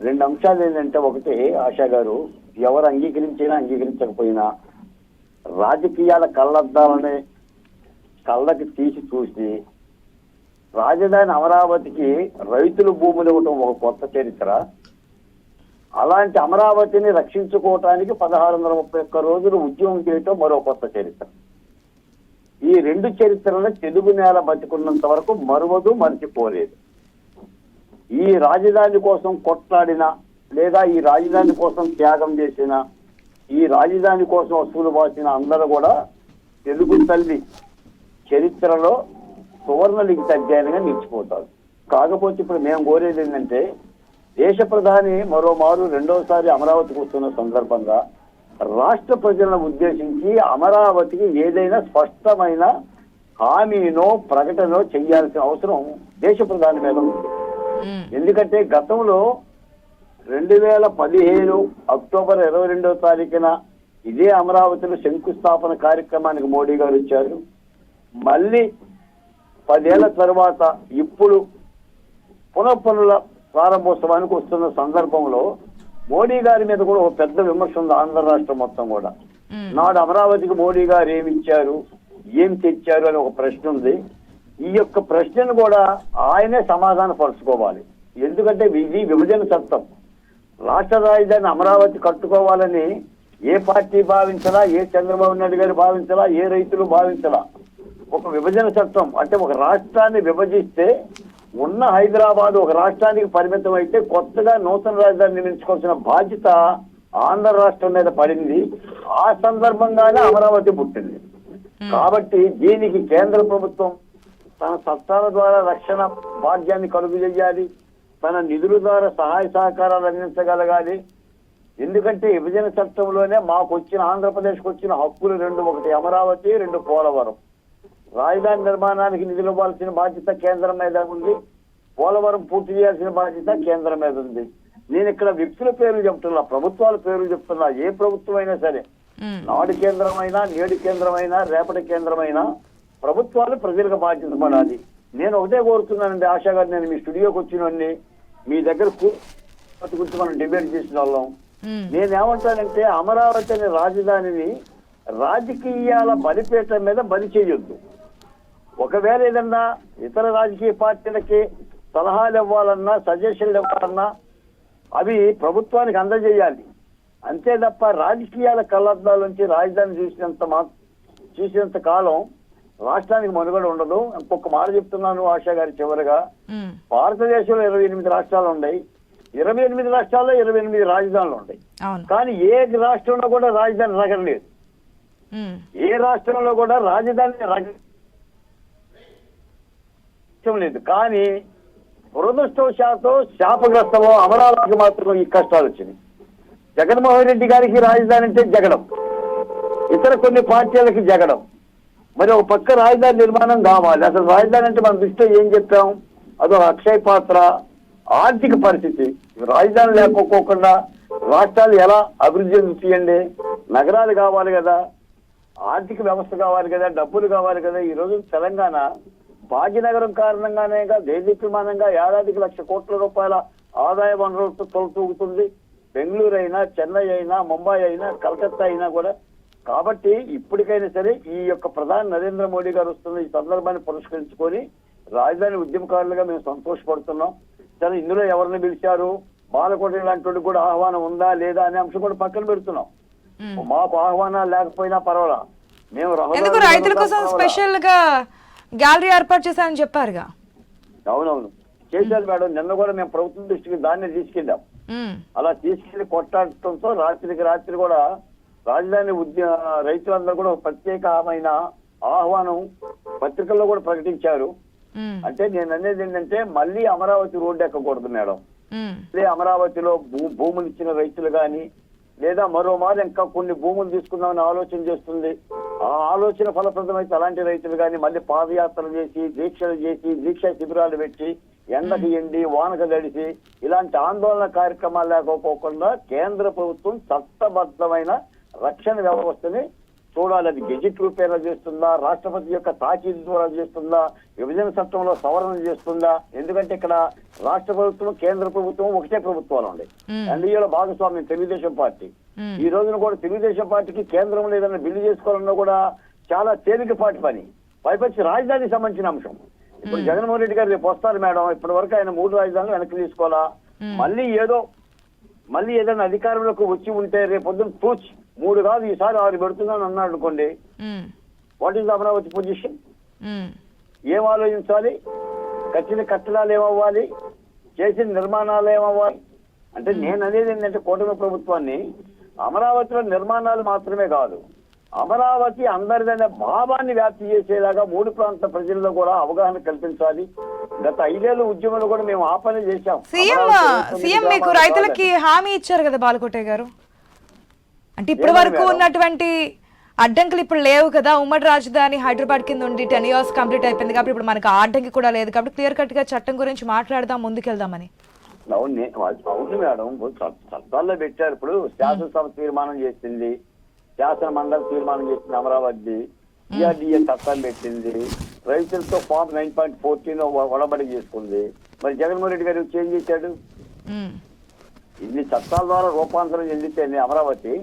2 అంశాలు ఏంటంటే, ఒకటి ఆశా గారు, ఎవరు అంగీకరించినా అంగీకరించకపోయినా రాజకీయాల కళ్ళద్దాలని కళ్ళకి తీసి చూసి రాజధాని అమరావతికి రైతులు భూములు ఇవ్వటం ఒక కొత్త చరిత్ర. అలాంటి అమరావతిని రక్షించుకోవటానికి 1631 రోజులు ఉద్యమం చేయటం మరో కొత్త చరిత్ర. ఈ 2 చరిత్రలను తెలుగు నేల బతికున్నంత వరకు మరువదు, మర్చిపోలేదు. ఈ రాజధాని కోసం కొట్లాడిన, లేదా ఈ రాజధాని కోసం త్యాగం చేసిన, ఈ రాజధాని కోసం వసూలు బాసిన అందరూ కూడా తెలుగు తల్లి చరిత్రలో సువర్ణ లిఖిత అధ్యాయంగా నిలిచిపోతారు. కాకపోతే ఇప్పుడు మేము కోరేది ఏంటంటే, దేశ ప్రధాని మరోమారు 2వసారి అమరావతికి వస్తున్న సందర్భంగా రాష్ట్ర ప్రజలను ఉద్దేశించి అమరావతికి ఏదైనా స్పష్టమైన హామీనో ప్రకటనో చేయాల్సిన అవసరం దేశ ప్రధాని మీద ఉంది. ఎందుకంటే గతంలో 2015 అక్టోబర్ 22వ తారీఖున ఇదే అమరావతిలో శంకుస్థాపన కార్యక్రమానికి మోడీ గారు వచ్చారు. మళ్ళీ 10 ఏళ్ల తర్వాత ఇప్పుడు పునఃపనుల ప్రారంభోత్సవానికి వస్తున్న సందర్భంలో మోడీ గారి మీద కూడా ఒక పెద్ద విమర్శ ఉంది ఆంధ్ర రాష్ట్రం మొత్తం కూడా. నాడు అమరావతికి మోడీ గారు ఏమి ఇచ్చారు, ఏం తెచ్చారు అని ఒక ప్రశ్న ఉంది. ఈ యొక్క ప్రశ్నను కూడా ఆయనే సమాధానం పరుచుకోవాలి. ఎందుకంటే ఇది విభజన చట్టం. రాష్ట్ర రాజధాని అమరావతి కట్టుకోవాలని ఏ పార్టీ భావించలా, ఏ చంద్రబాబు నాయుడు గారు భావించలా, ఏ రైతులు భావించలా. ఒక విభజన చట్టం అంటే ఒక రాష్ట్రాన్ని విభజిస్తే ఉన్న హైదరాబాద్ ఒక రాష్ట్రానికి పరిమితం అయితే కొత్తగా నూతన రాజధాని నిర్మించుకోవాల్సిన బాధ్యత ఆంధ్ర రాష్ట్రం మీద పడింది. ఆ సందర్భంగానే అమరావతి పుట్టింది. కాబట్టి దీనికి కేంద్ర ప్రభుత్వం తన చట్టాల ద్వారా రక్షణ భాగ్యాన్ని కలుగు చేయాలి, తన నిధుల ద్వారా సహాయ సహకారాలు అందించగలగాలి. ఎందుకంటే విభజన చట్టంలోనే మాకు వచ్చిన ఆంధ్రప్రదేశ్కి వచ్చిన హక్కులు రెండు, ఒకటి అమరావతి, రెండు పోలవరం. రాజధాని నిర్మాణానికి నిధులు ఇవ్వాల్సిన బాధ్యత కేంద్రం మీద ఉంది, పోలవరం పూర్తి చేయాల్సిన బాధ్యత కేంద్రం మీద ఉంది. నేను ఇక్కడ వ్యక్తుల పేర్లు చెప్తున్నా, ప్రభుత్వాల పేర్లు చెప్తున్నా. ఏ ప్రభుత్వం అయినా సరే, నాడు కేంద్రమైనా, నేడు కేంద్రమైనా, రేపటి కేంద్రమైనా ప్రభుత్వాలు ప్రజలకు బాధ్యత పడాలి. నేను ఒకటే కోరుతున్నానండి ఆశా గారు, నేను మీ స్టూడియోకి వచ్చినోడిని, మీ దగ్గర గురించి మనం డిబేట్ చేసిన వాళ్ళం. నేనేమంటానంటే అమరావతి అనే రాజధానిని రాజకీయాల బలిపేట మీద బలి చేయొద్దు. ఒకవేళ ఏదన్నా ఇతర రాజకీయ పార్టీలకి సలహాలు ఇవ్వాలన్నా, సజెషన్లు ఇవ్వాలన్నా అవి ప్రభుత్వానికి అందజేయాలి. అంతే తప్ప రాజకీయాల కళ్ళద్దాల నుంచి రాజధాని చూసినంత కాలం రాష్ట్రానికి మనుగడ ఉండదు. ఇంకొక మాట చెప్తున్నాను ఆశా గారి, చివరిగా భారతదేశంలో 28 రాష్ట్రాలు ఉన్నాయి. 28 రాష్ట్రాల్లో 28 రాజధానులు ఉన్నాయి. కానీ ఏ రాష్ట్రంలో కూడా రాజధాని రగలేదు. ఏ రాష్ట్రంలో కూడా రాజధాని లేదు. కానీ దురదృష్టవశాత్తు శాపగ్రస్తమో అమరావతికి మాత్రం ఈ కష్టాలు వచ్చినాయి. జగన్మోహన్ రెడ్డి గారికి రాజధాని అంటే జగడం, ఇతర కొన్ని పార్టీలకి జగడం. మరి ఒక పక్క రాజధాని నిర్మాణం కావాలి. అసలు రాజధాని అంటే మన దృష్టిలో ఏం చెప్పాం, అదో అక్షయ పాత్ర. ఆర్థిక పరిస్థితి, రాజధాని లేకపోకుండా రాష్ట్రాలు ఎలా అభివృద్ధి చెందుతాయండి? నగరాలు కావాలి కదా, ఆర్థిక వ్యవస్థ కావాలి కదా, డబ్బులు కావాలి కదా. ఈ రోజు తెలంగాణ భాగ్యనగరం కారణంగానే దేశీయమానంగా ఏడాదికి 1,00,000 కోట్ల రూపాయల ఆదాయ వనరులతో తొలతూగుతుంది. బెంగళూరు అయినా, చెన్నై అయినా, ముంబై అయినా, కలకత్తా అయినా కూడా. కాబట్టి ఇప్పటికైనా సరే ఈ యొక్క ప్రధాని నరేంద్ర మోడీ గారు వస్తున్న ఈ సందర్భాన్ని పురస్కరించుకొని రాజధాని ఉద్యమకారులుగా మేము సంతోషపడుతున్నాం. సరే, ఇందులో ఎవరిని పిలిచారు, బాలకోట లాంటి కూడా ఆహ్వానం ఉందా లేదా అనే అంశం కూడా పక్కన పెడుతున్నాం. మాకు ఆహ్వానాలు లేకపోయినా పర్వాలా, మేము రైతుల కోసం స్పెషల్ గా గ్యాలరీ ఏర్పాటు చేశారని చెప్పారుగా. అవునవును చేశారు మేడం. నిన్న కూడా మేము ప్రభుత్వం దృష్టికి దాన్ని తీసుకెళ్ళాం. అలా తీసుకెళ్లి కొట్టాడటంతో రాత్రికి రాత్రి కూడా రాజధాని రైతులందరూ కూడా ప్రత్యేకమైన ఆహ్వానం పత్రికల్లో కూడా ప్రకటించారు. అంటే నేను అనేది ఏంటంటే మళ్ళీ అమరావతి రోడ్డు ఎక్కకూడదు మేడం. అమరావతిలో భూములు ఇచ్చిన రైతులు కానీ లేదా మరో మాది ఇంకా కొన్ని భూములు తీసుకుందామని ఆలోచన చేస్తుంది. ఆ ఆలోచన ఫలప్రదమైతే అలాంటి రైతులు కానీ మళ్ళీ పాదయాత్రలు చేసి, దీక్షలు చేసి, దీక్షా శిబిరాలు పెట్టి, ఎండకు ఎండి, వానకు తడిసి ఇలాంటి ఆందోళన కార్యక్రమాలు లేకపోకుండా కేంద్ర ప్రభుత్వం చట్టబద్ధమైన రక్షణ వ్యవస్థని చూడాలి. అది గెజిట్ రూపేణా చేస్తుందా, రాష్ట్రపతి యొక్క తాకీదు ద్వారా చేస్తుందా, విభజన చట్టంలో సవరణ చేస్తుందా? ఎందుకంటే ఇక్కడ రాష్ట్ర ప్రభుత్వం, కేంద్ర ప్రభుత్వం ఒకటే ప్రభుత్వాలు ఉన్నాయి. ఎన్డీఏలో భాగస్వామ్యం తెలుగుదేశం పార్టీ. ఈ రోజున కూడా తెలుగుదేశం పార్టీకి కేంద్రంలో ఏదైనా బిల్లు చేసుకోవాలన్నా కూడా చాలా తేలికపాటి పని. పైపచ్చి రాజధానికి సంబంధించిన అంశం. ఇప్పుడు జగన్మోహన్ రెడ్డి గారు రేపు వస్తారు మేడం. ఇప్పటి వరకు ఆయన 3 రాజధానులు వెనక్కి తీసుకోవాలా? మళ్ళీ ఏదైనా అధికారంలోకి వచ్చి ఉంటే రేపు పొద్దున్న 3 కాదు ఈసారి 6 పెడుతున్నాను అన్నాడు అనుకోండి, వాట్ ఈస్ అమరావతి పొజిషన్? ఏం ఆలోచించాలి? కట్టిన కట్టడాలు ఏమవ్వాలి, చేసిన నిర్మాణాలు ఏమవ్వాలి? అంటే నేను అనేది ఏంటంటే కూటమి ప్రభుత్వాన్ని అమరావతిలో నిర్మాణాలు మాత్రమే కాదు, అమరావతి అందరిదనే భావాన్ని వ్యాప్తి చేసేలాగా 3 ప్రాంత ప్రజల్లో కూడా అవగాహన కల్పించాలి. గత 5 ఏళ్ళ ఉద్యమంలో కూడా మేము ఆ పని చేశాం. సీఎం మీకు రైతులకి హామీ ఇచ్చారు కదా బాలకోటే గారు. అంటే ఇప్పటి వరకు ఉన్నటువంటి అడ్డంకులు ఇప్పుడు లేవు కదా. ఉమ్మడి రాజధాని హైదరాబాద్ కింద ఉండి 10 years కంప్లీట్ అయిపోయింది కాబట్టి ఇప్పుడు మనకు అడ్డంకి కూడా లేదు కాబట్టి క్లియర్ కట్ గా చట్టం గురించి మాట్లాడదాం, ముందుకెళ్దామని. అవును మేడం, చట్టాల్లో పెట్టారు. ఇప్పుడు శాసనసభ తీర్మానం చేసింది, శాసన మండలి తీర్మానం చేసింది, అమరావతి సిఆర్డీఏ చట్టాలు పెట్టింది, రైతులతో ఫామ్ 9.14 ఒడబడి చేసుకుంది. మరి జగన్మోహన్ రెడ్డి గారు చేంజ్ చేశాడు. ఇన్ని చట్టాల ద్వారా రూపాంతరం చెందితేనే అమరావతి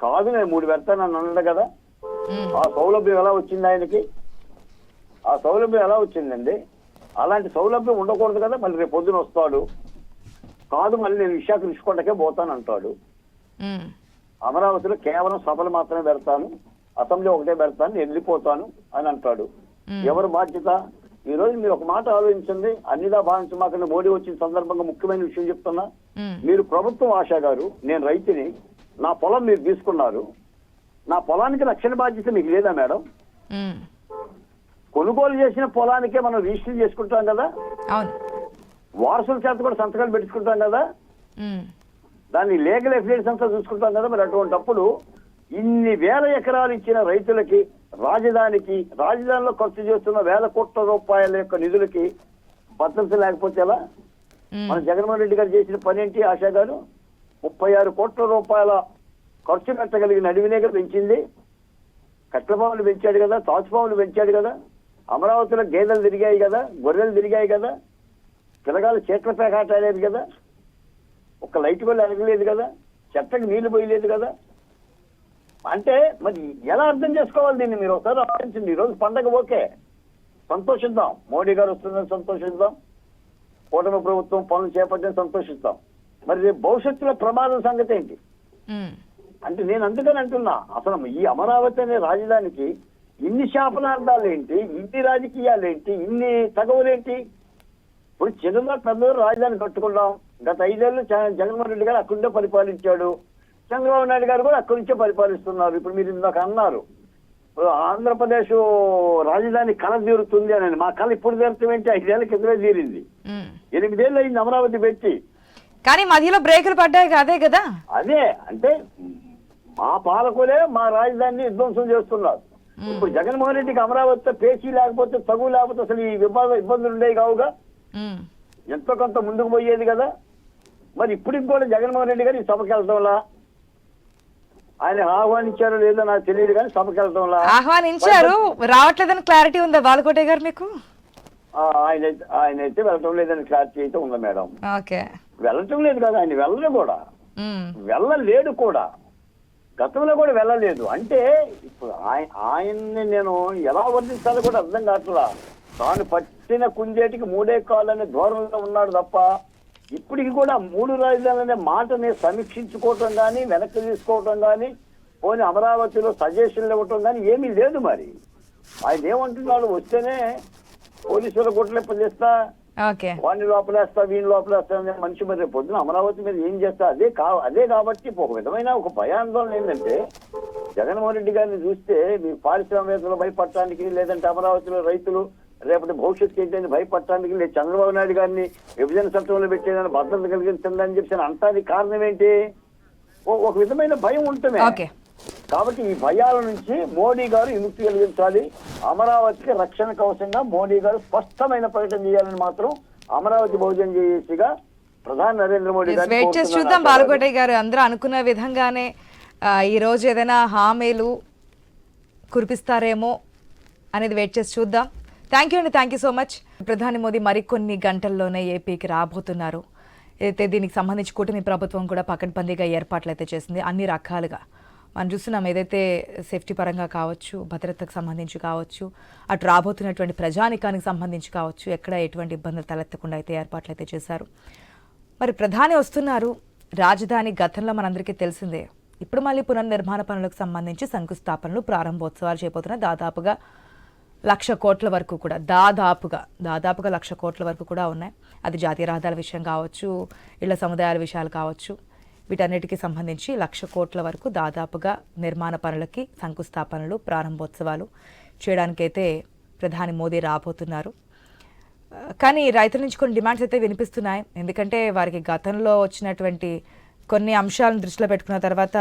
కాదు నేను 3 పెడతానని అన్నాడు కదా. ఆ సౌలభ్యం ఎలా వచ్చింది ఆయనకి? ఆ సౌలభ్యం ఎలా వచ్చిందండి? అలాంటి సౌలభ్యం ఉండకూడదు కదా. మళ్ళీ రేపు పొద్దున వస్తాడు, కాదు మళ్ళీ నేను విశాఖ రుషికొండకే పోతానంటాడు. అమరావతిలో కేవలం సభలు మాత్రమే పెడతాను, అసెంబ్లీ ఒకటే పెడతాను, నేను వెళ్ళిపోతాను అని అంటాడు. ఎవరు బాధ్యత? ఈ రోజు మీరు ఒక మాట ఆలోచించండి. అన్నిదా భావించమాకండి. మోడీ వచ్చిన సందర్భంగా ముఖ్యమైన విషయం చెప్తున్నా. మీరు ప్రభుత్వం, ఆశా గారు, నేను రైతుని, నా పొలం మీరు తీసుకున్నారు, నా పొలానికి రక్షణ బాధ్యత మీకు లేదా మేడం? కొనుగోలు చేసిన పొలానికే మనం రిజిస్టర్ చేసుకుంటాం కదా, అవును. వారసుల చేత కూడా సంతకాలు పెట్టుకుంటాం కదా, దాన్ని లీగల్ ఎఫిడెవిట్స్ అంతా చూసుకుంటాం కదా. మరి అటువంటిప్పుడు ఇన్ని వేల ఎకరాలు ఇచ్చిన రైతులకి, రాజధానిలో ఖర్చు చేస్తున్న వేల కోట్ల రూపాయల యొక్క నిధులకి భద్రత లేకపోతే ఎలా? మన జగన్మోహన్ రెడ్డి గారు చేసిన పని ఏంటి? ఆశా గారు 36 కోట్ల రూపాయల ఖర్చు పెట్టగలిగిన అడవినే కదా పెంచింది. కట్లపాములు పెంచాడు కదా, తాచుపాములు పెంచాడు కదా, అమరావతిలో గేదెలు తిరిగాయి కదా, గొర్రెలు తిరిగాయి కదా, పిల్లగాలు చేట్ల పేకాట ఆడేది కదా, ఒక్క లైట్ కూడా ఎరగలేదు కదా, చెత్తకి నీళ్లు పోయలేదు కదా. అంటే మరి ఎలా అర్థం చేసుకోవాలి దీన్ని? మీరు ఒకసారి ఆలోచించండి. ఈ రోజు పండగ ఓకే, సంతోషిద్దాం, మోడీ గారు వస్తుందని సంతోషిద్దాం, కూటమి ప్రభుత్వం పనులు చేపట్టని సంతోషిస్తాం. మరి రేపు భవిష్యత్తులో ప్రమాదం సంగతి ఏంటి? అంటే నేను అందుకని అంటున్నా, అసలు ఈ అమరావతి అనే రాజధానికి ఇన్ని శాపనార్థాలు ఏంటి, ఇన్ని రాజకీయాలు ఏంటి, ఇన్ని తగవులేంటి? ఇప్పుడు చిన్నగా పెద్దగా రాజధాని కట్టుకున్నాం. గత 5 ఏళ్ళు జగన్మోహన్ రెడ్డి గారు అక్కడుండే పరిపాలించాడు, చంద్రబాబు నాయుడు గారు కూడా అక్కడి నుంచే పరిపాలిస్తున్నారు. ఇప్పుడు మీరు ఇందాక అన్నారు ఆంధ్రప్రదేశ్ రాజధాని కళ తీరుతుంది అని. మా కళ ఇప్పుడు తీరటం ఏంటి? 5 ఏళ్ల కిందమే తీరింది. 8 ఏళ్ళు అయింది అమరావతి పెట్టి. కానీ మధ్యలో బ్రేకులు పడ్డాయి అదే కదా. అదే అంటే మా పాలకులే మా రాజధానిని విధ్వంసం చేస్తున్నారు. ఇప్పుడు జగన్మోహన్ రెడ్డికి అమరావతితో పేచీ లేకపోతే, తగు లేకపోతే అసలు ఈ ఇబ్బందులు ఉండేవి కావుగా, ఎంతో కొంత ముందుకు పోయేది కదా. మరి ఇప్పటికి కూడా జగన్మోహన్ రెడ్డి గారు ఈ సభకి వెళ్తాంలా, ఆయన ఆహ్వానించారో లేదో నాకు తెలియదు కానీ సభకి వెళ్తాంలా ఆహ్వానించారు, రావట్లేదని క్లారిటీ ఉందా బాలకోటే గారు మీకు? ఆయన అయితే వెళ్ళటం లేదని క్లారిటీ అయితే ఉందా మేడం? ఓకే, వెళ్ళటం లేదు కదా, ఆయన వెళ్ళడు కూడా, వెళ్ళలేడు కూడా, గతంలో కూడా వెళ్ళలేదు. అంటే ఇప్పుడు ఆయన్ని నేను ఎలా వర్ణించాలో కూడా అర్థం కావట్లా. తాను పట్టిన కుందేటికి 3 కాళ్ళు అనే ధోరణిలో ఉన్నాడు తప్ప ఇప్పటికి కూడా 3 రాజధానులు అనే మాటని సమీక్షించుకోవటం కానీ, వెనక్కి తీసుకోవటం కానీ, పోనీ అమరావతిలో సజెషన్లు ఇవ్వటం కానీ ఏమీ లేదు. మరి ఆయన ఏమంటున్నాడు? వస్తేనే పోలీసుల గుట్లెప్పచేస్తా, వాడిని లోపలేస్తా, వీడిని లోపలేస్తా అనే మనిషి మరి పొద్దున అమరావతి మీద ఏం చేస్తా? అదే కాబట్టి ఒక విధమైన ఒక భయాందోళన ఏంటంటే, జగన్మోహన్ రెడ్డి గారిని చూస్తే మీకు పారిశ్రామికవేత్తలు భయపడటానికి, లేదంటే అమరావతిలో రైతులు రేపటి భవిష్యత్తు ఏంటని భయపడటానికి, లేదు చంద్రబాబు నాయుడు గారిని విభజన చట్టంలో పెట్టేదని భద్రత కలిగించండి చెప్పి అంటానికి కారణం ఏంటి? ఒక విధమైన భయం ఉంటుంది. కాబట్టి ఈ భయాల నుంచి మోడీ గారు విముక్తి కలిగించాలి. అమరావతికి రక్షణ కవచంగా మోడీ గారు స్పష్టమైన ప్రకటన చేయాలని మాత్రం అమరావతి బహుజన జేఏసీగా ప్రధాని నరేంద్ర మోడీ గారు వెయిట్ చేసి చూద్దాం. బాలకోటే గారు అందరూ అనుకున్న విధంగానే ఈ రోజు ఏదైనా హామీలు కురిపిస్తారేమో అనేది వెయిట్ చేసి చూద్దాం. థ్యాంక్ యూ అండి, థ్యాంక్ యూ సో మచ్. ప్రధాని మోదీ మరికొన్ని గంటల్లోనే ఏపీకి రాబోతున్నారు. అయితే దీనికి సంబంధించి కూటమి ప్రభుత్వం కూడా పకడ్బందీగా ఏర్పాట్లు అయితే చేసింది. అన్ని రకాలుగా మనం చూస్తున్నాం, ఏదైతే సేఫ్టీ పరంగా కావచ్చు, భద్రతకు సంబంధించి కావచ్చు, అటు రాబోతున్నటువంటి ప్రజానికానికి సంబంధించి కావచ్చు, ఎక్కడ ఎటువంటి ఇబ్బందులు తలెత్తకుండా అయితే ఏర్పాట్లు అయితే చేశారు. మరి ప్రధాని వస్తున్నారు. రాజధాని గతంలో మనందరికీ తెలిసిందే. ఇప్పుడు మళ్ళీ పునర్నిర్మాణ పనులకు సంబంధించి శంకుస్థాపనలు, ప్రారంభోత్సవాలు చేయబోతున్న దాదాపుగా 1,00,000 కోట్ల వరకు కూడా దాదాపుగా 1,00,000 కోట్ల వరకు కూడా ఉన్నాయి. అది జాతీయ రహదారుల విషయం కావచ్చు, ఇళ్ల సముదాయాల విషయాలు కావచ్చు, వీటన్నిటికీ సంబంధించి 1,00,000 కోట్ల వరకు దాదాపుగా నిర్మాణ పనులకి శంకుస్థాపనలు, ప్రారంభోత్సవాలు చేయడానికైతే ప్రధాని మోదీ రాబోతున్నారు. కానీ రైతుల నుంచి కొన్ని డిమాండ్స్ అయితే వినిపిస్తున్నాయి. ఎందుకంటే వారికి గతంలో వచ్చినటువంటి కొన్ని అంశాలను దృష్టిలో పెట్టుకున్న తర్వాత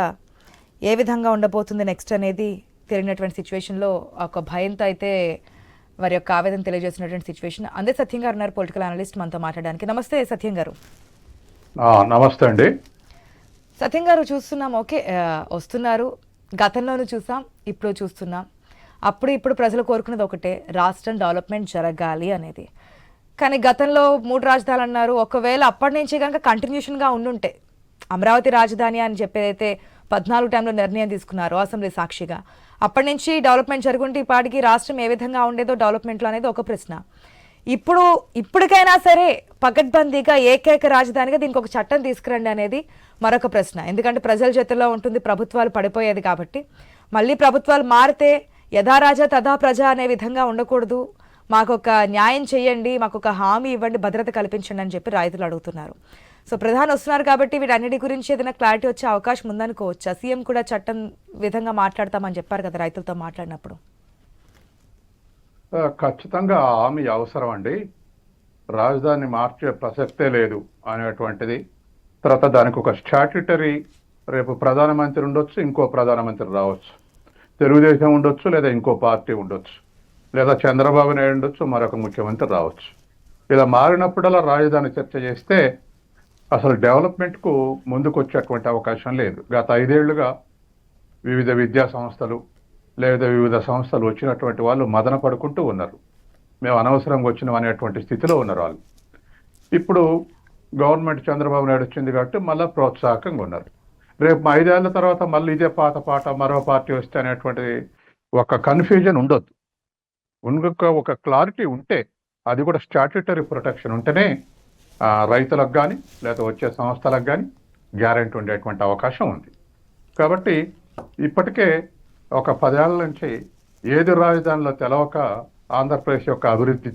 ఏ విధంగా ఉండబోతుంది నెక్స్ట్ అనేది తెలియనటువంటి సిచ్యువేషన్లో ఒక భయంతో అయితే వారి యొక్క ఆవేదన తెలియజేసినటువంటి సిచ్యువేషన్. అందే సత్యం గారు ఉన్నారు, పొలిటికల్ అనలిస్ట్, మనతో మాట్లాడడానికి. నమస్తే సత్యం గారు. నమస్తే అండి. సత్యం గారు, చూస్తున్నాం ఓకే వస్తున్నారు, గతంలోనూ చూసాం, ఇప్పుడు చూస్తున్నాం. ఇప్పుడు ప్రజలు కోరుకున్నది ఒకటే, రాష్ట్రం డెవలప్మెంట్ జరగాలి అనేది. కానీ గతంలో 3 రాజధానులు అన్నారు. ఒకవేళ అప్పటి నుంచి కనుక కంటిన్యూషన్గా ఉండుంటే, అమరావతి రాజధాని అని చెప్పేదైతే 14 టైంలో నిర్ణయం తీసుకున్నారు అసెంబ్లీ సాక్షిగా. అప్పటి నుంచి డెవలప్మెంట్ జరుగుంటే ఈ పాటికి రాష్ట్రం ఏ విధంగా ఉండేదో డెవలప్మెంట్లో అనేది ఒక ప్రశ్న. ఇప్పటికైనా సరే పకడ్బందీగా ఏకైక రాజధానిగా దీనికి ఒక చట్టం తీసుకురండి అనేది మరొక ప్రశ్న. ఎందుకంటే ప్రజల చేతుల్లో ఉంటుంది, ప్రభుత్వాలు పడిపోయేది కాబట్టి. మళ్ళీ ప్రభుత్వాలు మారితే యథా రాజా తథా ప్రజ అనే విధంగా ఉండకూడదు, మాకొక న్యాయం చేయండి, మాకొక హామీ ఇవ్వండి, భద్రత కల్పించండి అని చెప్పి రైతులు అడుగుతున్నారు. సో ప్రధాని వస్తున్నారు కాబట్టి వీటన్నిటి గురించి ఏదైనా క్లారిటీ వచ్చే అవకాశం ఉందనుకోవచ్చా? సీఎం కూడా చట్టం విధంగా మాట్లాడతామని చెప్పారు కదా రైతులతో మాట్లాడినప్పుడు. ఖచ్చితంగా హామీ అవసరం అండి. రాజధాని మార్చే ప్రసక్తే లేదు అనేటువంటిది. తర్వాత దానికి ఒక స్టాట్యుటరీ, రేపు ప్రధానమంత్రి ఉండొచ్చు, ఇంకో ప్రధానమంత్రి రావచ్చు, తెలుగుదేశం ఉండొచ్చు, లేదా ఇంకో పార్టీ ఉండొచ్చు, లేదా చంద్రబాబు నాయుడు ఉండొచ్చు, మరొక ముఖ్యమంత్రి రావచ్చు. ఇలా మారినప్పుడల్లా రాజధాని చర్చ చేస్తే అసలు డెవలప్మెంట్కు ముందుకు వచ్చేటువంటి అవకాశం లేదు. గత 5 ఏళ్లుగా వివిధ విద్యా సంస్థలు లేదా వివిధ సంస్థలు వచ్చినటువంటి వాళ్ళు మదన పడుకుంటూ ఉన్నారు. మేము అనవసరంగా వచ్చినాం అనేటువంటి స్థితిలో ఉన్నారు వాళ్ళు. ఇప్పుడు గవర్నమెంట్ చంద్రబాబు నాయుడు వచ్చింది కాబట్టి మళ్ళీ ప్రోత్సాహకంగా ఉన్నారు. రేపు 5 ఏళ్ల తర్వాత మళ్ళీ ఇదే పాత పాట మరో పార్టీ వస్తే అనేటువంటి ఒక కన్ఫ్యూజన్ ఉండొద్దు. ఒక క్లారిటీ ఉంటే, అది కూడా స్టాట్యుటరీ ప్రొటెక్షన్ ఉంటేనే రైతులకు కానీ లేదా వచ్చే సంస్థలకు కానీ గ్యారెంటీ ఉండేటువంటి అవకాశం ఉంది. కాబట్టి ఇప్పటికే ఒక 10 ఏళ్ల నుంచి ఏది రాజధానిలో తెలవక ఆంధ్రప్రదేశ్ యొక్క అభివృద్ధి,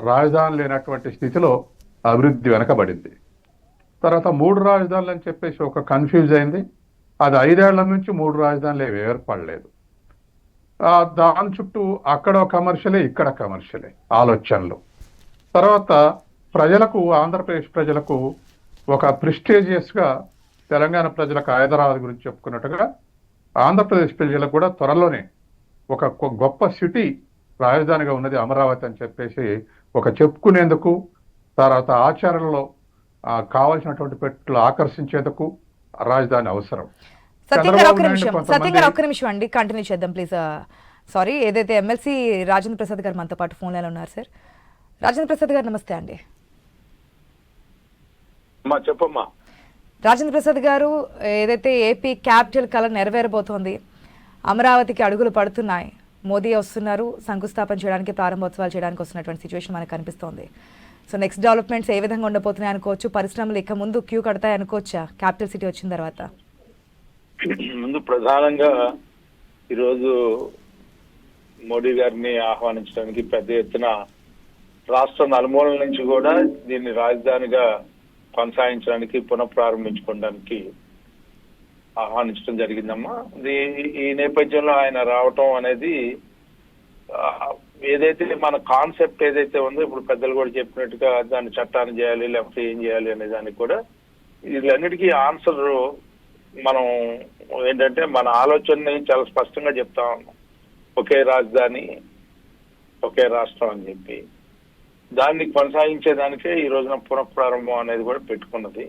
రాజధాని లేనటువంటి స్థితిలో అభివృద్ధి వెనకబడింది. తర్వాత 3 రాజధానులు అని చెప్పేసి ఒక కన్ఫ్యూజ్ అయింది. అది 5 ఏళ్ల నుంచి 3 రాజధానులు ఏవి ఏర్పడలేదు. దాని చుట్టూ అక్కడ కమర్షియలే, ఇక్కడ కమర్షియలే ఆలోచనలు. తర్వాత ప్రజలకు, ఆంధ్రప్రదేశ్ ప్రజలకు ఒక ప్రిస్టేజియస్గా, తెలంగాణ ప్రజలకు హైదరాబాద్ గురించి చెప్పుకున్నట్టుగా ఆంధ్రప్రదేశ్ ప్రజలకు కూడా త్వరలోనే ఒక గొప్ప సిటీ రాజధానిగా ఉన్నది అమరావతి అని చెప్పేసి ఒక చెప్పుకునేందుకు, తర్వాత ఆచరణలో కావాల్సినటువంటి పెట్టులు ఆకర్షించేందుకు రాజధాని అవసరం. సత్యం గారు ఒక్క నిమిషం అండి, కంటిన్యూ చేద్దాం ప్లీజ్. సారీ, ఏదైతే ఎమ్మెల్సీ రాజేంద్ర ప్రసాద్ గారు మనతో పాటు ఫోన్ లైన్లో ఉన్నారు. సార్ రాజేంద్ర ప్రసాద్ గారు నమస్తే అండి. చెప్పమ్మా. రాజేంద్ర ప్రసాద్ గారు, ఏదైతే ఏపీ క్యాపిటల్ కళ నెరవేరబోతోంది, అమరావతికి అడుగులు పడుతున్నాయి, మోదీ వస్తున్నారు, శంకుస్థాపన చేయడానికి, ప్రారంభోత్సవాలు చేయడానికి వస్తున్నటువంటి సిచ్యువేషన్ మనకు కనిపిస్తోంది. సో నెక్స్ట్ డెవలప్మెంట్స్ ఏ విధంగా ఉండబోతున్నాయి అనుకోవచ్చు? పరిశ్రమలు ఇక ముందు క్యూ కడతాయి అనుకోవచ్చా క్యాపిటల్ సిటీ వచ్చిన తర్వాత? ముందు ప్రధానంగా ఈరోజు మోడీ గారిని ఆహ్వానించడానికి పెద్ద ఎత్తున రాష్ట్ర నలుమూలల నుంచి కూడా దీన్ని రాజధానిగా కొనసాగించడానికి, పునఃప్రారంభించుకోవడానికి ఆహ్వానించడం జరిగిందమ్మా. ఈ నేపథ్యంలో ఆయన రావటం అనేది ఏదైతే మన కాన్సెప్ట్ ఏదైతే ఉందో, ఇప్పుడు పెద్దలు కూడా చెప్పినట్టుగా దాన్ని చట్టాన్ని చేయాలి లేకపోతే ఏం చేయాలి అనే దానికి కూడా వీళ్ళన్నిటికీ ఆన్సర్ మనం ఏంటంటే మన ఆలోచనని చాలా స్పష్టంగా చెప్తా ఉన్నాం. ఒకే రాజధాని, ఒకే రాష్ట్రం అని చెప్పి దాన్ని కొనసాగించేదానికే ఈ రోజున పునఃప్రారంభం అనేది కూడా పెట్టుకున్నది.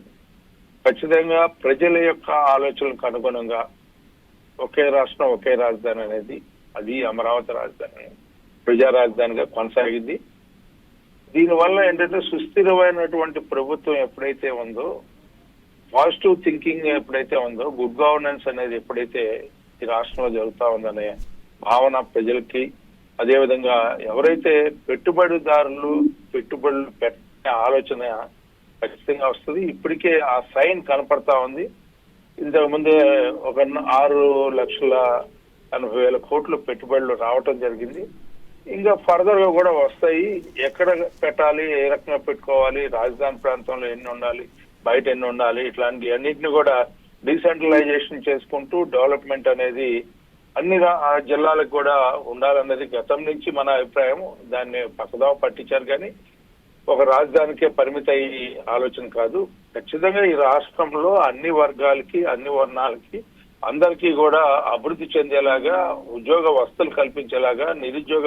ఖచ్చితంగా ప్రజల యొక్క ఆలోచనలకు అనుగుణంగా ఒకే రాష్ట్రం, ఒకే రాజధాని అనేది, అది అమరావతి రాజధాని ప్రజా రాజధానిగా కొనసాగింది. దీనివల్ల ఏంటంటే సుస్థిరమైనటువంటి ప్రభుత్వం ఎప్పుడైతే ఉందో, పాజిటివ్ థింకింగ్ ఎప్పుడైతే ఉందో, గుడ్ గవర్నెన్స్ అనేది ఎప్పుడైతే ఈ రాష్ట్రంలో జరుగుతా ఉందనే భావన ప్రజలకి, అదేవిధంగా ఎవరైతే పెట్టుబడిదారులు పెట్టుబడులు పెట్టే ఆలోచన ఖచ్చితంగా వస్తుంది. ఇప్పటికే ఆ సైన్ కనపడతా ఉంది. ఇంతకు ముందే ఒక 6,80,000 కోట్లు పెట్టుబడులు రావటం జరిగింది. ఇంకా ఫర్దర్ గా కూడా వస్తాయి. ఎక్కడ పెట్టాలి, ఏ రకంగా పెట్టుకోవాలి, రాజధాని ప్రాంతంలో ఎన్ని ఉండాలి, బయట ఎన్ని ఉండాలి, ఇట్లాంటి అన్నింటిని కూడా డీసెంట్రలైజేషన్ చేసుకుంటూ డెవలప్మెంట్ అనేది అన్ని జిల్లాలకు కూడా ఉండాలన్నది గతం నుంచి మన అభిప్రాయం. దాన్ని పక్కదావ పట్టించారు కానీ ఒక రాజధానికే పరిమిత అయ్యి ఆలోచన కాదు. ఖచ్చితంగా ఈ రాష్ట్రంలో అన్ని వర్గాలకి, అన్ని వర్ణాలకి, అందరికీ కూడా అభివృద్ధి చెందేలాగా, ఉద్యోగ వసతులు కల్పించేలాగా, నిరుద్యోగ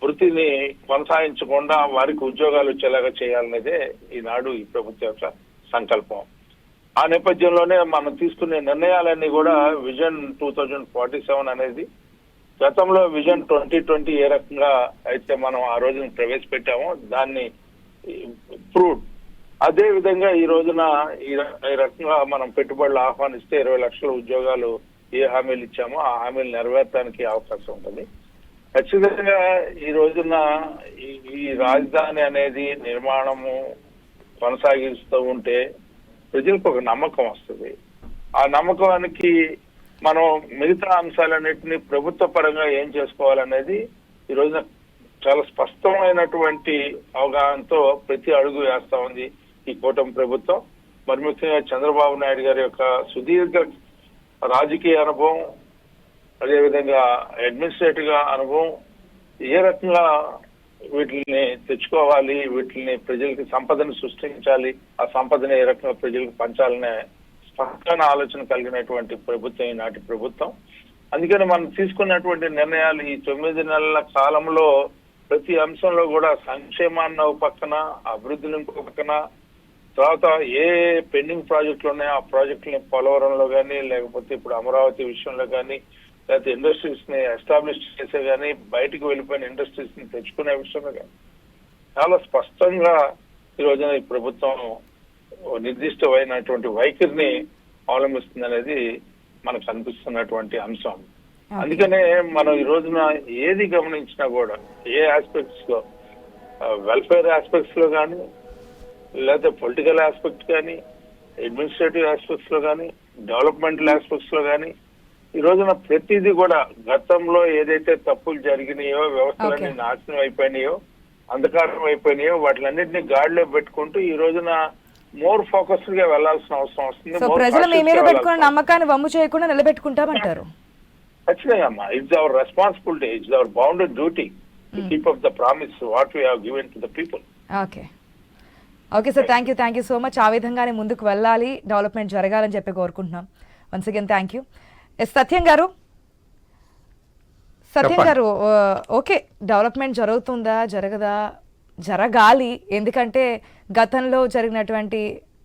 వృత్తిని కొనసాగించకుండా వారికి ఉద్యోగాలు వచ్చేలాగా చేయాలనేదే ఈనాడు ఈ ప్రభుత్వం యొక్క సంకల్పం. ఆ నేపథ్యంలోనే మనం తీసుకునే నిర్ణయాలన్నీ కూడా విజన్ 2047 అనేది, గతంలో విజన్ 2020 ఏ రకంగా అయితే మనం ఆ రోజున ప్రవేశపెట్టామో దాన్ని ఇంప్రూవ్డ్ అదే విధంగా ఈ రోజున ఈ రకంగా మనం పెట్టుబడులు ఆహ్వానిస్తే 20 లక్షల ఉద్యోగాలు ఏ హామీలు ఇచ్చామో ఆ హామీలు నెరవేర్చడానికి అవకాశం ఉంటుంది. ఖచ్చితంగా ఈ రోజున ఈ రాజధాని అనేది నిర్మాణము కొనసాగిస్తూ ఉంటే ప్రజలకు ఒక నమ్మకం వస్తుంది. ఆ నమ్మకానికి మనం మిగతా అంశాలన్నింటినీ ప్రభుత్వ పరంగా ఏం చేసుకోవాలనేది ఈ రోజున చాలా స్పష్టమైనటువంటి అవగాహనతో ప్రతి అడుగు వేస్తా ఉంది ఈ కూటమి ప్రభుత్వం. మరి ముఖ్యంగా చంద్రబాబు నాయుడు గారి యొక్క సుదీర్ఘ రాజకీయ అనుభవం, అదేవిధంగా అడ్మినిస్ట్రేటివ్ గా అనుభవం, ఏ రకంగా వీటిని తెచ్చుకోవాలి, వీటిని ప్రజలకి సంపదను సృష్టించాలి, ఆ సంపదని ఏ రకంగా ప్రజలకు పంచాలనే స్పష్టమైన ఆలోచన కలిగినటువంటి ప్రభుత్వం ఈనాటి ప్రభుత్వం. అందుకని మనం తీసుకున్నటువంటి నిర్ణయాలు ఈ 9 నెలల కాలంలో ప్రతి అంశంలో కూడా సంక్షేమాన్ని ఒక పక్కన, అభివృద్ధిని ఇంకొక పక్కన, తర్వాత ఏ పెండింగ్ ప్రాజెక్టులు ఉన్నాయో ఆ ప్రాజెక్టులని పోలవరంలో కానీ, లేకపోతే ఇప్పుడు అమరావతి విషయంలో కానీ, లేకపోతే ఇండస్ట్రీస్ ని ఎస్టాబ్లిష్ చేసే కానీ, బయటకు వెళ్ళిపోయిన ఇండస్ట్రీస్ ని తెచ్చుకునే విషయంలో కానీ చాలా స్పష్టంగా ఈ రోజున ఈ ప్రభుత్వం నిర్దిష్టమైనటువంటి వైఖరిని అవలంబిస్తుంది అనేది మనకు అనిపిస్తున్నటువంటి అంశం. అందుకనే మనం ఈ రోజున ఏది గమనించినా కూడా ఏ ఆస్పెక్ట్స్ లో, వెల్ఫేర్ ఆస్పెక్ట్స్ లో కానీ, లేకపోతే పొలిటికల్ ఆస్పెక్ట్ కానీ, అడ్మినిస్ట్రేటివ్ ఆస్పెక్ట్స్ లో కానీ, డెవలప్మెంటల్ ఆస్పెక్ట్స్ లో కానీ ఈ రోజున ప్రతిదీ కూడా గతంలో ఏదైతే తప్పులు జరిగినాయో, వ్యవస్థలన్నీ నాశనం అయిపోయినాయో, అంధకారం అయిపోయినాయో వాటిలన్నింటినీ గాడిలో పెట్టుకుంటూ ఈ రోజున మోర్ ఫోకస్డ్ గా వెళ్లాల్సిన అవసరం వస్తుంది. సో ప్రజలు మీ మీద పెట్టుకున్న నమ్మకాన్ని వమ్ము చేయకుండా నిలబెట్టుకుంటామంటారు? ఖచ్చితంగా అమ్మా, it's our responsibility, it's our bounded duty to keep up the promise what we have given to the people. Okay sir, thank you so much. ఆ విధంగానే ముందుకు వెళ్ళాలి, డెవలప్మెంట్ జరగాలని చెప్పి కోరుకుంటున్నాం. Once again thank you. Satyam garu, okay, development జరుగుతుందా, జరగదా? జరగాలి. ఎందుకంటే గతంలో జరిగినటువంటి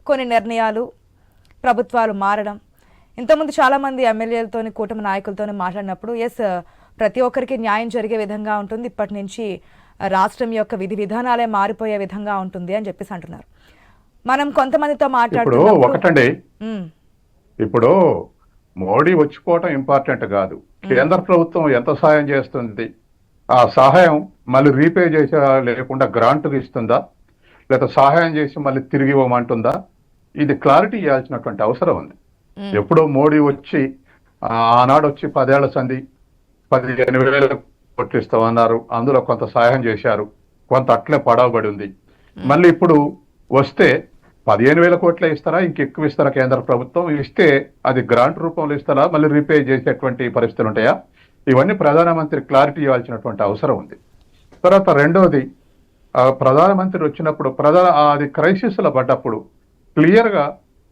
కొన్ని నిర్ణయాలు, ప్రభుత్వాలు మారడం, ఇంతకుముందు చాలామంది ఎమ్మెల్యేలతో, కూటమి నాయకులతో మాట్లాడినప్పుడు ప్రతి ఒక్కరికి న్యాయం జరిగే విధంగా ఉంటుంది, ఇప్పటి నుంచి రాష్ట్రం యొక్క విధి విధానాలే మారిపోయే విధంగా ఉంటుంది అని చెప్పేసి అంటున్నారు. మనం కొంతమందితో ఒకటండి, ఇప్పుడు మోడీ వచ్చిపోవటం ఇంపార్టెంట్ కాదు, కేంద్ర ప్రభుత్వం ఎంత సహాయం చేస్తుంది, ఆ సహాయం మళ్ళీ రీపే చేసే లేకుండా గ్రాంట్ ఇస్తుందా, లేదా సహాయం చేసి మళ్ళీ తిరిగి ఇవ్వమంటుందా, ఇది క్లారిటీ ఇవ్వాల్సినటువంటి అవసరం ఉంది. ఎప్పుడో మోడీ వచ్చి ఆనాడు వచ్చి 10 ఏళ్ల సంధి 15,000 కోట్లు ఇస్తామన్నారు, అందులో కొంత సహాయం చేశారు, కొంత అట్లే పడవబడి ఉంది. మళ్ళీ ఇప్పుడు వస్తే 15,000 కోట్లే ఇస్తారా, ఇంకెక్కువ ఇస్తారా? కేంద్ర ప్రభుత్వం ఇస్తే అది గ్రాంట్ రూపంలో ఇస్తారా, మళ్ళీ రీపే చేసేటువంటి పరిస్థితులు ఉంటాయా? ఇవన్నీ ప్రధానమంత్రి క్లారిటీ ఇవ్వాల్సినటువంటి అవసరం ఉంది. తర్వాత రెండోది, ప్రధానమంత్రి వచ్చినప్పుడు అది క్రైసిస్ లో పడ్డప్పుడు క్లియర్గా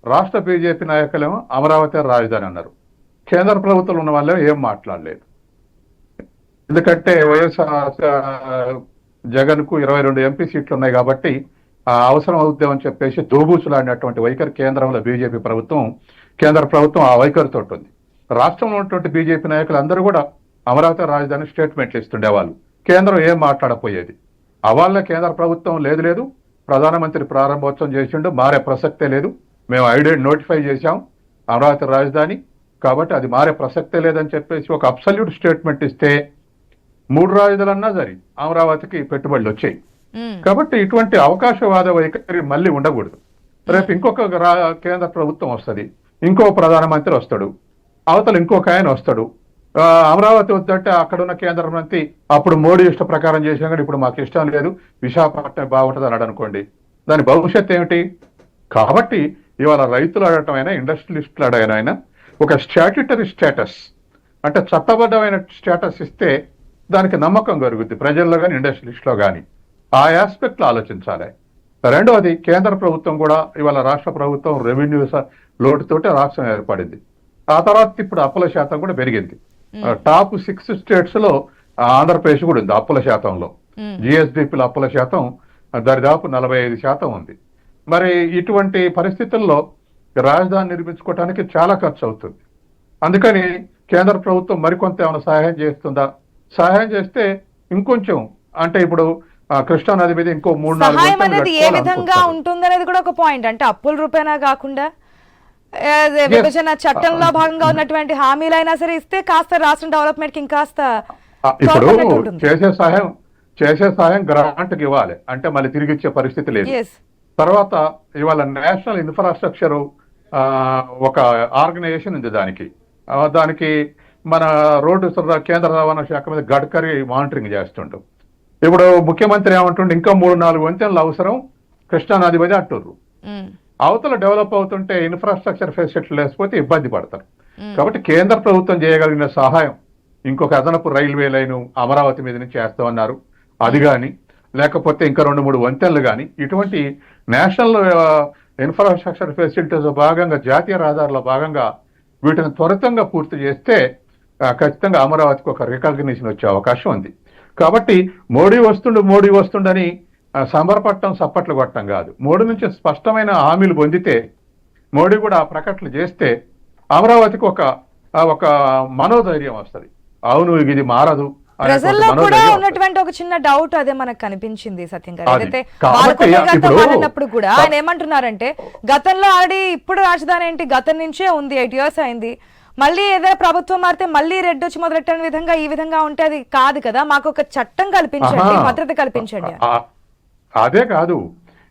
రాష్ట్ర బీజేపీ నాయకులేమో అమరావతి రాజధాని అన్నారు, కేంద్ర ప్రభుత్వం ఉన్న వాళ్ళే ఏం మాట్లాడలేదు. ఎందుకంటే వైఎస్ఆర్ జగన్ కు 22 ఎంపీ సీట్లు ఉన్నాయి కాబట్టి అవసరం అవుద్దామని చెప్పేసి దోబూచులాడినటువంటి వైఖరి కేంద్రంలో బీజేపీ ప్రభుత్వం, కేంద్ర ప్రభుత్వం ఆ వైఖరితో ఉంటుంది. రాష్ట్రంలో ఉన్నటువంటి బీజేపీ నాయకులు అందరూ కూడా అమరావతి రాజధాని స్టేట్మెంట్లు ఇస్తుండేవాళ్ళు, కేంద్రం ఏం మాట్లాడపోయేది. అవాళ్ళ కేంద్ర ప్రభుత్వం లేదు, ప్రధానమంత్రి ప్రారంభోత్సవం చేసిండు, మారే ప్రసక్తే లేదు, మేము నోటిఫై చేశాం అమరావతి రాజధాని కాబట్టి అది మారే ప్రసక్తే లేదని చెప్పేసి ఒక అబ్సల్యూట్ స్టేట్మెంట్ ఇస్తే 3 రాజధానులన్నా సరి అమరావతికి పెట్టుబడులు వచ్చాయి. కాబట్టి ఇటువంటి అవకాశవాద వైఖరి మళ్ళీ ఉండకూడదు. రేపు ఇంకొక కేంద్ర ప్రభుత్వం వస్తుంది, ఇంకో ప్రధానమంత్రి వస్తాడు, అవతల ఇంకొక ఆయన వస్తాడు, అమరావతి వద్దంటే అక్కడున్న కేంద్ర మంత్రి అప్పుడు మోడీ ఇష్ట ప్రకారం చేసాం కానీ ఇప్పుడు మాకు ఇష్టం లేదు, విశాఖపట్నం బాగుంటుంది అన్నాడు అనుకోండి, దాని భవిష్యత్తు ఏమిటి? కాబట్టి ఇవాళ రైతులు అడగటమైనా, ఇండస్ట్రియలిస్టులు అడగనైనా ఒక స్టాట్యుటరీ స్టేటస్ అంటే చట్టబద్ధమైన స్టేటస్ ఇస్తే దానికి నమ్మకం కలుగుద్ది ప్రజల్లో కానీ, ఇండస్ట్రియలిస్ట్లో కానీ. ఆ ఆస్పెక్ట్లో ఆలోచించాలి. రెండవది, కేంద్ర ప్రభుత్వం కూడా ఇవాళ రాష్ట్ర ప్రభుత్వం రెవెన్యూ లోటుతోటి రాష్ట్రం ఏర్పడింది. ఆ తర్వాత ఇప్పుడు అప్పుల శాతం కూడా పెరిగింది. టాప్ 6 స్టేట్స్ లో ఆంధ్రప్రదేశ్ కూడా ఉంది అప్పుల శాతంలో. జిఎస్డిపిల అప్పుల శాతం దరిదాపు 45% ఉంది. మరి ఇటువంటి పరిస్థితుల్లో రాజధాని నిర్మించుకోవడానికి చాలా ఖర్చు అవుతుంది. అందుకని కేంద్ర ప్రభుత్వం మరికొంత ఏమైనా సహాయం చేస్తుందా? సహాయం చేస్తే ఇంకొంచెం, అంటే ఇప్పుడు కృష్ణా నది మీద ఇంకో 3-4 సహాయం వంతెనలు అనేది ఏ విధంగా కట్టుకోవాలనుకుంటున్నారు. ఉంటుందనేది కూడా ఒక పాయింట్. అంటే అప్పుల రూపేనా కాకుండా అదే విభజన చట్టంలో భాగంగా ఉన్నటువంటి హామీలైనా సరే ఇస్తే కాస్త రాష్ట్రం డెవలప్మెంట్ కి ఇంకాస్త ఇప్పుడు తోడ్పడినట్టు ఉంటుంది. చేసే సహాయం గ్రాంట్ కి ఇవ్వాలి, అంటే మళ్ళీ తిరిగి ఇచ్చే పరిస్థితి లేదు. Yes. తర్వాత ఇవాళ నేషనల్ ఇన్ఫ్రాస్ట్రక్చర్ ఒక ఆర్గనైజేషన్ ఉంది దానికి మన రోడ్డు కేంద్ర రవాణా శాఖ మీద గడ్కరీ మానిటరింగ్ చేస్తుంటాం. ఇప్పుడు ముఖ్యమంత్రి ఏమంటుండే ఇంకా 3-4 వంతెనలు అవసరం కృష్ణా నది మీద అంటుర్రు. అవతల డెవలప్ అవుతుంటే ఇన్ఫ్రాస్ట్రక్చర్ ఫెసిలిటీ లేకపోతే ఇబ్బంది పడతారు. కాబట్టి కేంద్ర ప్రభుత్వం చేయగలిగిన సహాయం ఇంకొక అదనపు రైల్వే లైన్ అమరావతి మీద నుంచి చేస్తామన్నారు, అది కానీ లేకపోతే ఇంకా 2-3 వంతెనలు కానీ ఇటువంటి నేషనల్ ఇన్ఫ్రాస్ట్రక్చర్ ఫెసిలిటీస్ భాగంగా జాతీయ రహదారుల భాగంగా వీటిని త్వరితంగా పూర్తి చేస్తే ఖచ్చితంగా అమరావతికి ఒక రికగ్నిషన్ వచ్చే అవకాశం ఉంది. కాబట్టి మోడీ వస్తుండని సంబరపడటం సప్పట్లు కొట్టడం కాదు. మోడీ నుంచి స్పష్టమైన హామీలు పొందితే మోడీ కూడా ఆ ప్రకటనలు చేస్తే అమరావతికి ఒక మనోధైర్యం వస్తుంది. అవును ఇది మారదు. ప్రజల్లో కూడా ఉన్నటువంటి ఒక చిన్న డౌట్ అదే మనకు కనిపించింది సత్యం గారు. అది. ఏదైతే కాబట్టి ఇప్పుడు మాట్లాడినప్పుడు కూడా ఆయన ఏమంటున్నారంటే గతంలో ఆల్రెడీ ఇప్పుడు రాజధాని ఏంటి గతం నుంచే ఉంది, 8 years అయింది, మళ్ళీ ఏదైనా ప్రభుత్వం మారితే మళ్ళీ రెడ్ వచ్చి మొదలెట్టని విధంగా ఈ విధంగా ఉంటే అది కాదు కదా, మాకు ఒక చట్టం కల్పించండి, భద్రత కల్పించండి. అదే కాదు,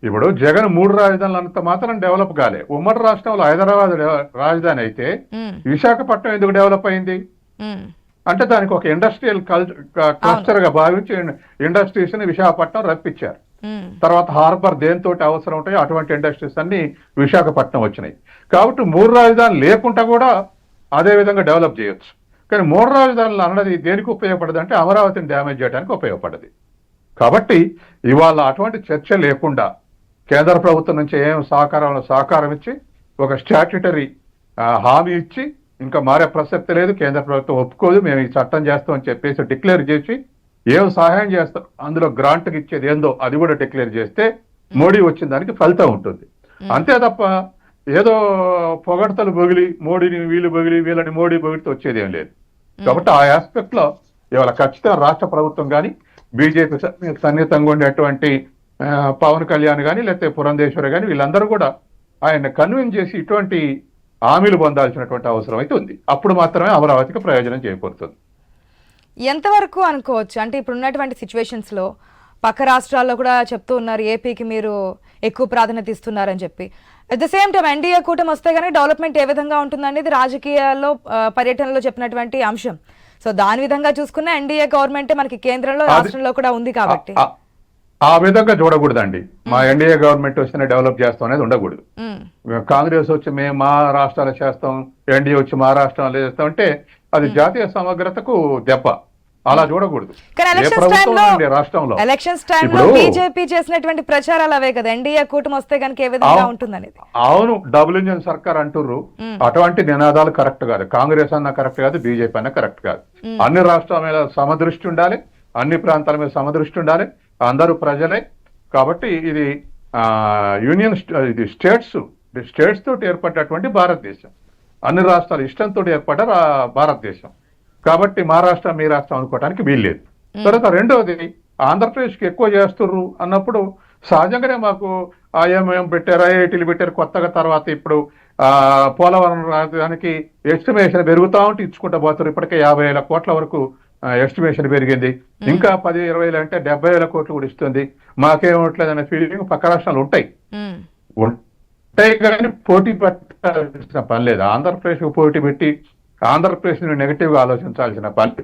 ఇప్పుడు జగన్ 3 రాజధానులు అంత మాత్రం డెవలప్ కాలే. ఉమ్మడి రాష్ట్రంలో హైదరాబాద్ రాజధాని అయితే విశాఖపట్నం ఎందుకు డెవలప్ అయింది అంటే దానికి ఒక ఇండస్ట్రియల్ క్లస్టర్ గా భావించి ఇండస్ట్రీస్ ని విశాఖపట్నం రప్పించారు. తర్వాత హార్బర్ దేంతో అవసరం ఉంటాయో అటువంటి ఇండస్ట్రీస్ అన్ని విశాఖపట్నం వచ్చినాయి. కాబట్టి 3 రాజధానులు లేకుండా కూడా అదే విధంగా డెవలప్ చేయొచ్చు. కానీ 3 రాజధానులు అన్నది దేనికి ఉపయోగపడదు అంటే అమరావతిని డ్యామేజ్ చేయడానికి ఉపయోగపడదు. కాబట్టి ఇవాళ అటువంటి చర్చ లేకుండా కేంద్ర ప్రభుత్వం నుంచి ఏం సహకారం ఇచ్చి ఒక స్టాట్యుటరీ హామీ ఇచ్చి ఇంకా మారే ప్రసక్తి లేదు, కేంద్ర ప్రభుత్వం ఒప్పుకోదు, మేము ఈ చట్టం చేస్తామని చెప్పేసి డిక్లేర్ చేసి ఏం సహాయం చేస్తాం అందులో గ్రాంట్కి ఇచ్చేది ఏందో అది కూడా డిక్లేర్ చేస్తే మోడీ వచ్చిన దానికి ఫలితం ఉంటుంది. అంతే తప్ప ఏదో పొగడతలు బొగిలి వీళ్ళని మోడీ బొగిలితో వచ్చేది ఏం లేదు. కాబట్టి ఆ ఆస్పెక్ట్ లో ఇవాళ ఖచ్చితంగా రాష్ట్ర ప్రభుత్వం కానీ బీజేపీ సన్నిహితంగా ఉండేటువంటి పవన్ కళ్యాణ్ కానీ లేకపోతే పురంధేశ్వరి కానీ వీళ్ళందరూ కూడా ఆయన కన్విన్స్ చేసి ఇటువంటి హామీలు పొందాల్సినటువంటి అవసరం అయితే ఉంది. అప్పుడు మాత్రమే అమరావతికి ప్రయోజనం చేకూరుతుంది. ఎంతవరకు అనుకోవచ్చు అంటే ఇప్పుడు ఉన్నటువంటి సిచ్యువేషన్స్ లో పక్క రాష్ట్రాల్లో కూడా చెప్తూ ఉన్నారు ఏపీకి మీరు ఎక్కువ ప్రాధాన్యత ఇస్తున్నారని చెప్పి. At the same time NDA కూటమి వస్తే కానీ డెవలప్మెంట్ ఏ విధంగా ఉంటుందనేది రాజకీయాల్లో పర్యటనలో చెప్పినటువంటి అంశం. సో దాని విధంగా చూసుకున్న ఎన్డీఏ గవర్నమెంట్ మనకి కేంద్రంలో రాష్ట్రంలో కూడా ఉంది కాబట్టి ఆ విధంగా చూడకూడదండి. మా ఎన్డీఏ గవర్నమెంట్ వస్తేనే డెవలప్ చేస్తాం అనేది ఉండకూడదు. కాంగ్రెస్ వచ్చి మేము మా రాష్ట్రాలు చేస్తాం, ఎన్డీఏ వచ్చి మా రాష్ట్రాలు చేస్తాం అంటే అది జాతీయ సమగ్రతకు దెబ్బ. అలా చూడకూడదు. రాష్ట్రంలో ఎలక్షన్స్ టైంలో బీజేపీ చేసినటువంటి ప్రచారాలు అవే కదా, ఎన్డీఏ కూటమి వస్తే కనుక ఏ విధంగా ఉంటుందనేది. అవును, డబుల్ ఇంజన్ సర్కార్ అంటుర్రు. అటువంటి నినాదాలు కరెక్ట్ కాదు. కాంగ్రెస్ అన్న కరెక్ట్ కాదు, బీజేపీ అన్న కరెక్ట్ కాదు. అన్ని రాష్ట్రాల మీద సమదృష్టి ఉండాలి, అన్ని ప్రాంతాల మీద సమదృష్టి ఉండాలి, అందరూ ప్రజలే. కాబట్టి ఇది యూనియన్ ఇది స్టేట్స్ తోటి ఏర్పడినటువంటి భారతదేశం, అన్ని రాష్ట్రాల ఇష్టంతో ఏర్పడ్డ భారతదేశం. కాబట్టి మా రాష్ట్రం మీ రాష్ట్రం అనుకోవడానికి వీల్లేదు. తర్వాత రెండవది ఆంధ్రప్రదేశ్కి ఎక్కువ చేస్తుర్రు అన్నప్పుడు సహజంగానే మాకు ఐఎంఎం పెట్టారు, ఐఐటీలు పెట్టారు కొత్తగా. తర్వాత ఇప్పుడు పోలవరం రాజధానికి ఎస్టిమేషన్ పెరుగుతా ఉంటే ఇచ్చుకుంటా పోతారు. ఇప్పటికే 50,000 కోట్ల వరకు ఎస్టిమేషన్ పెరిగింది. ఇంకా 10-20 అంటే 70,000 కోట్లు కూడా ఇస్తుంది. మాకేమట్లేదనే ఫీలింగ్ పక్క రాష్ట్రాలు ఉంటాయి కానీ పోటీ పెట్టాల్సిన పని లేదు. ఆంధ్రప్రదేశ్కి పోటీ పెట్టి ఆంధ్రప్రదేశ్ నెగిటివ్ గా ఆలోచించాల్సిన పని.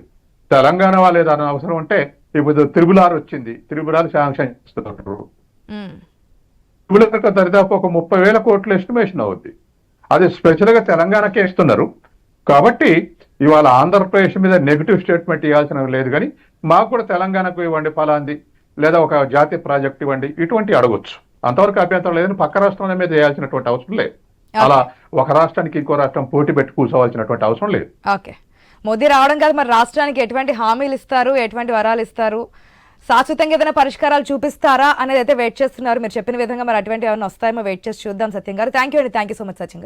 తెలంగాణ వాళ్ళు ఏదైనా అవసరం ఉంటే ఇప్పుడు త్రిబుల్ వచ్చింది, త్రిబుల్ శాంక్షన్ చేస్తున్నారు. త్రిబుల్ దరిదాపు ఒక 30,000 కోట్ల ఎస్టిమేషన్ అవుద్ది. అది స్పెషల్ గా తెలంగాణకే ఇస్తున్నారు. కాబట్టి ఇవాళ ఆంధ్రప్రదేశ్ మీద నెగిటివ్ స్టేట్మెంట్ ఇవ్వాల్సిన లేదు. కానీ మాకు కూడా తెలంగాణకు ఇవ్వండి ఫలాంది, లేదా ఒక జాతీయ ప్రాజెక్ట్ ఇవ్వండి, ఇటువంటి అడగొచ్చు. అంతవరకు అభ్యంతరం లేదని పక్క రాష్ట్రాల మీద వేయాల్సినటువంటి అవసరం లేదు. అలా ఒక రాష్ట్రానికి ఇంకో రాష్ట్రం పోటీ పెట్టి కూర్చోవాల్సినటువంటి అవసరం లేదు. ఓకే, మోదీ రావడం కాదు, మరి రాష్ట్రానికి ఎటువంటి హామీలు ఇస్తారు, ఎటువంటి వరాలు ఇస్తారు, శాశ్వతంగా ఏదైనా పరిష్కారాలు చూపిస్తారా అనేది అయితే వెయిట్ చేస్తున్నారు. మీరు చెప్పిన విధంగా మరి అటువంటి ఏమైనా వస్తాయేమో వెయిట్ చేసి చూద్దాం. సత్యం గారు, థ్యాంక్ యూ అండి. Thank you so much Sachin గారు.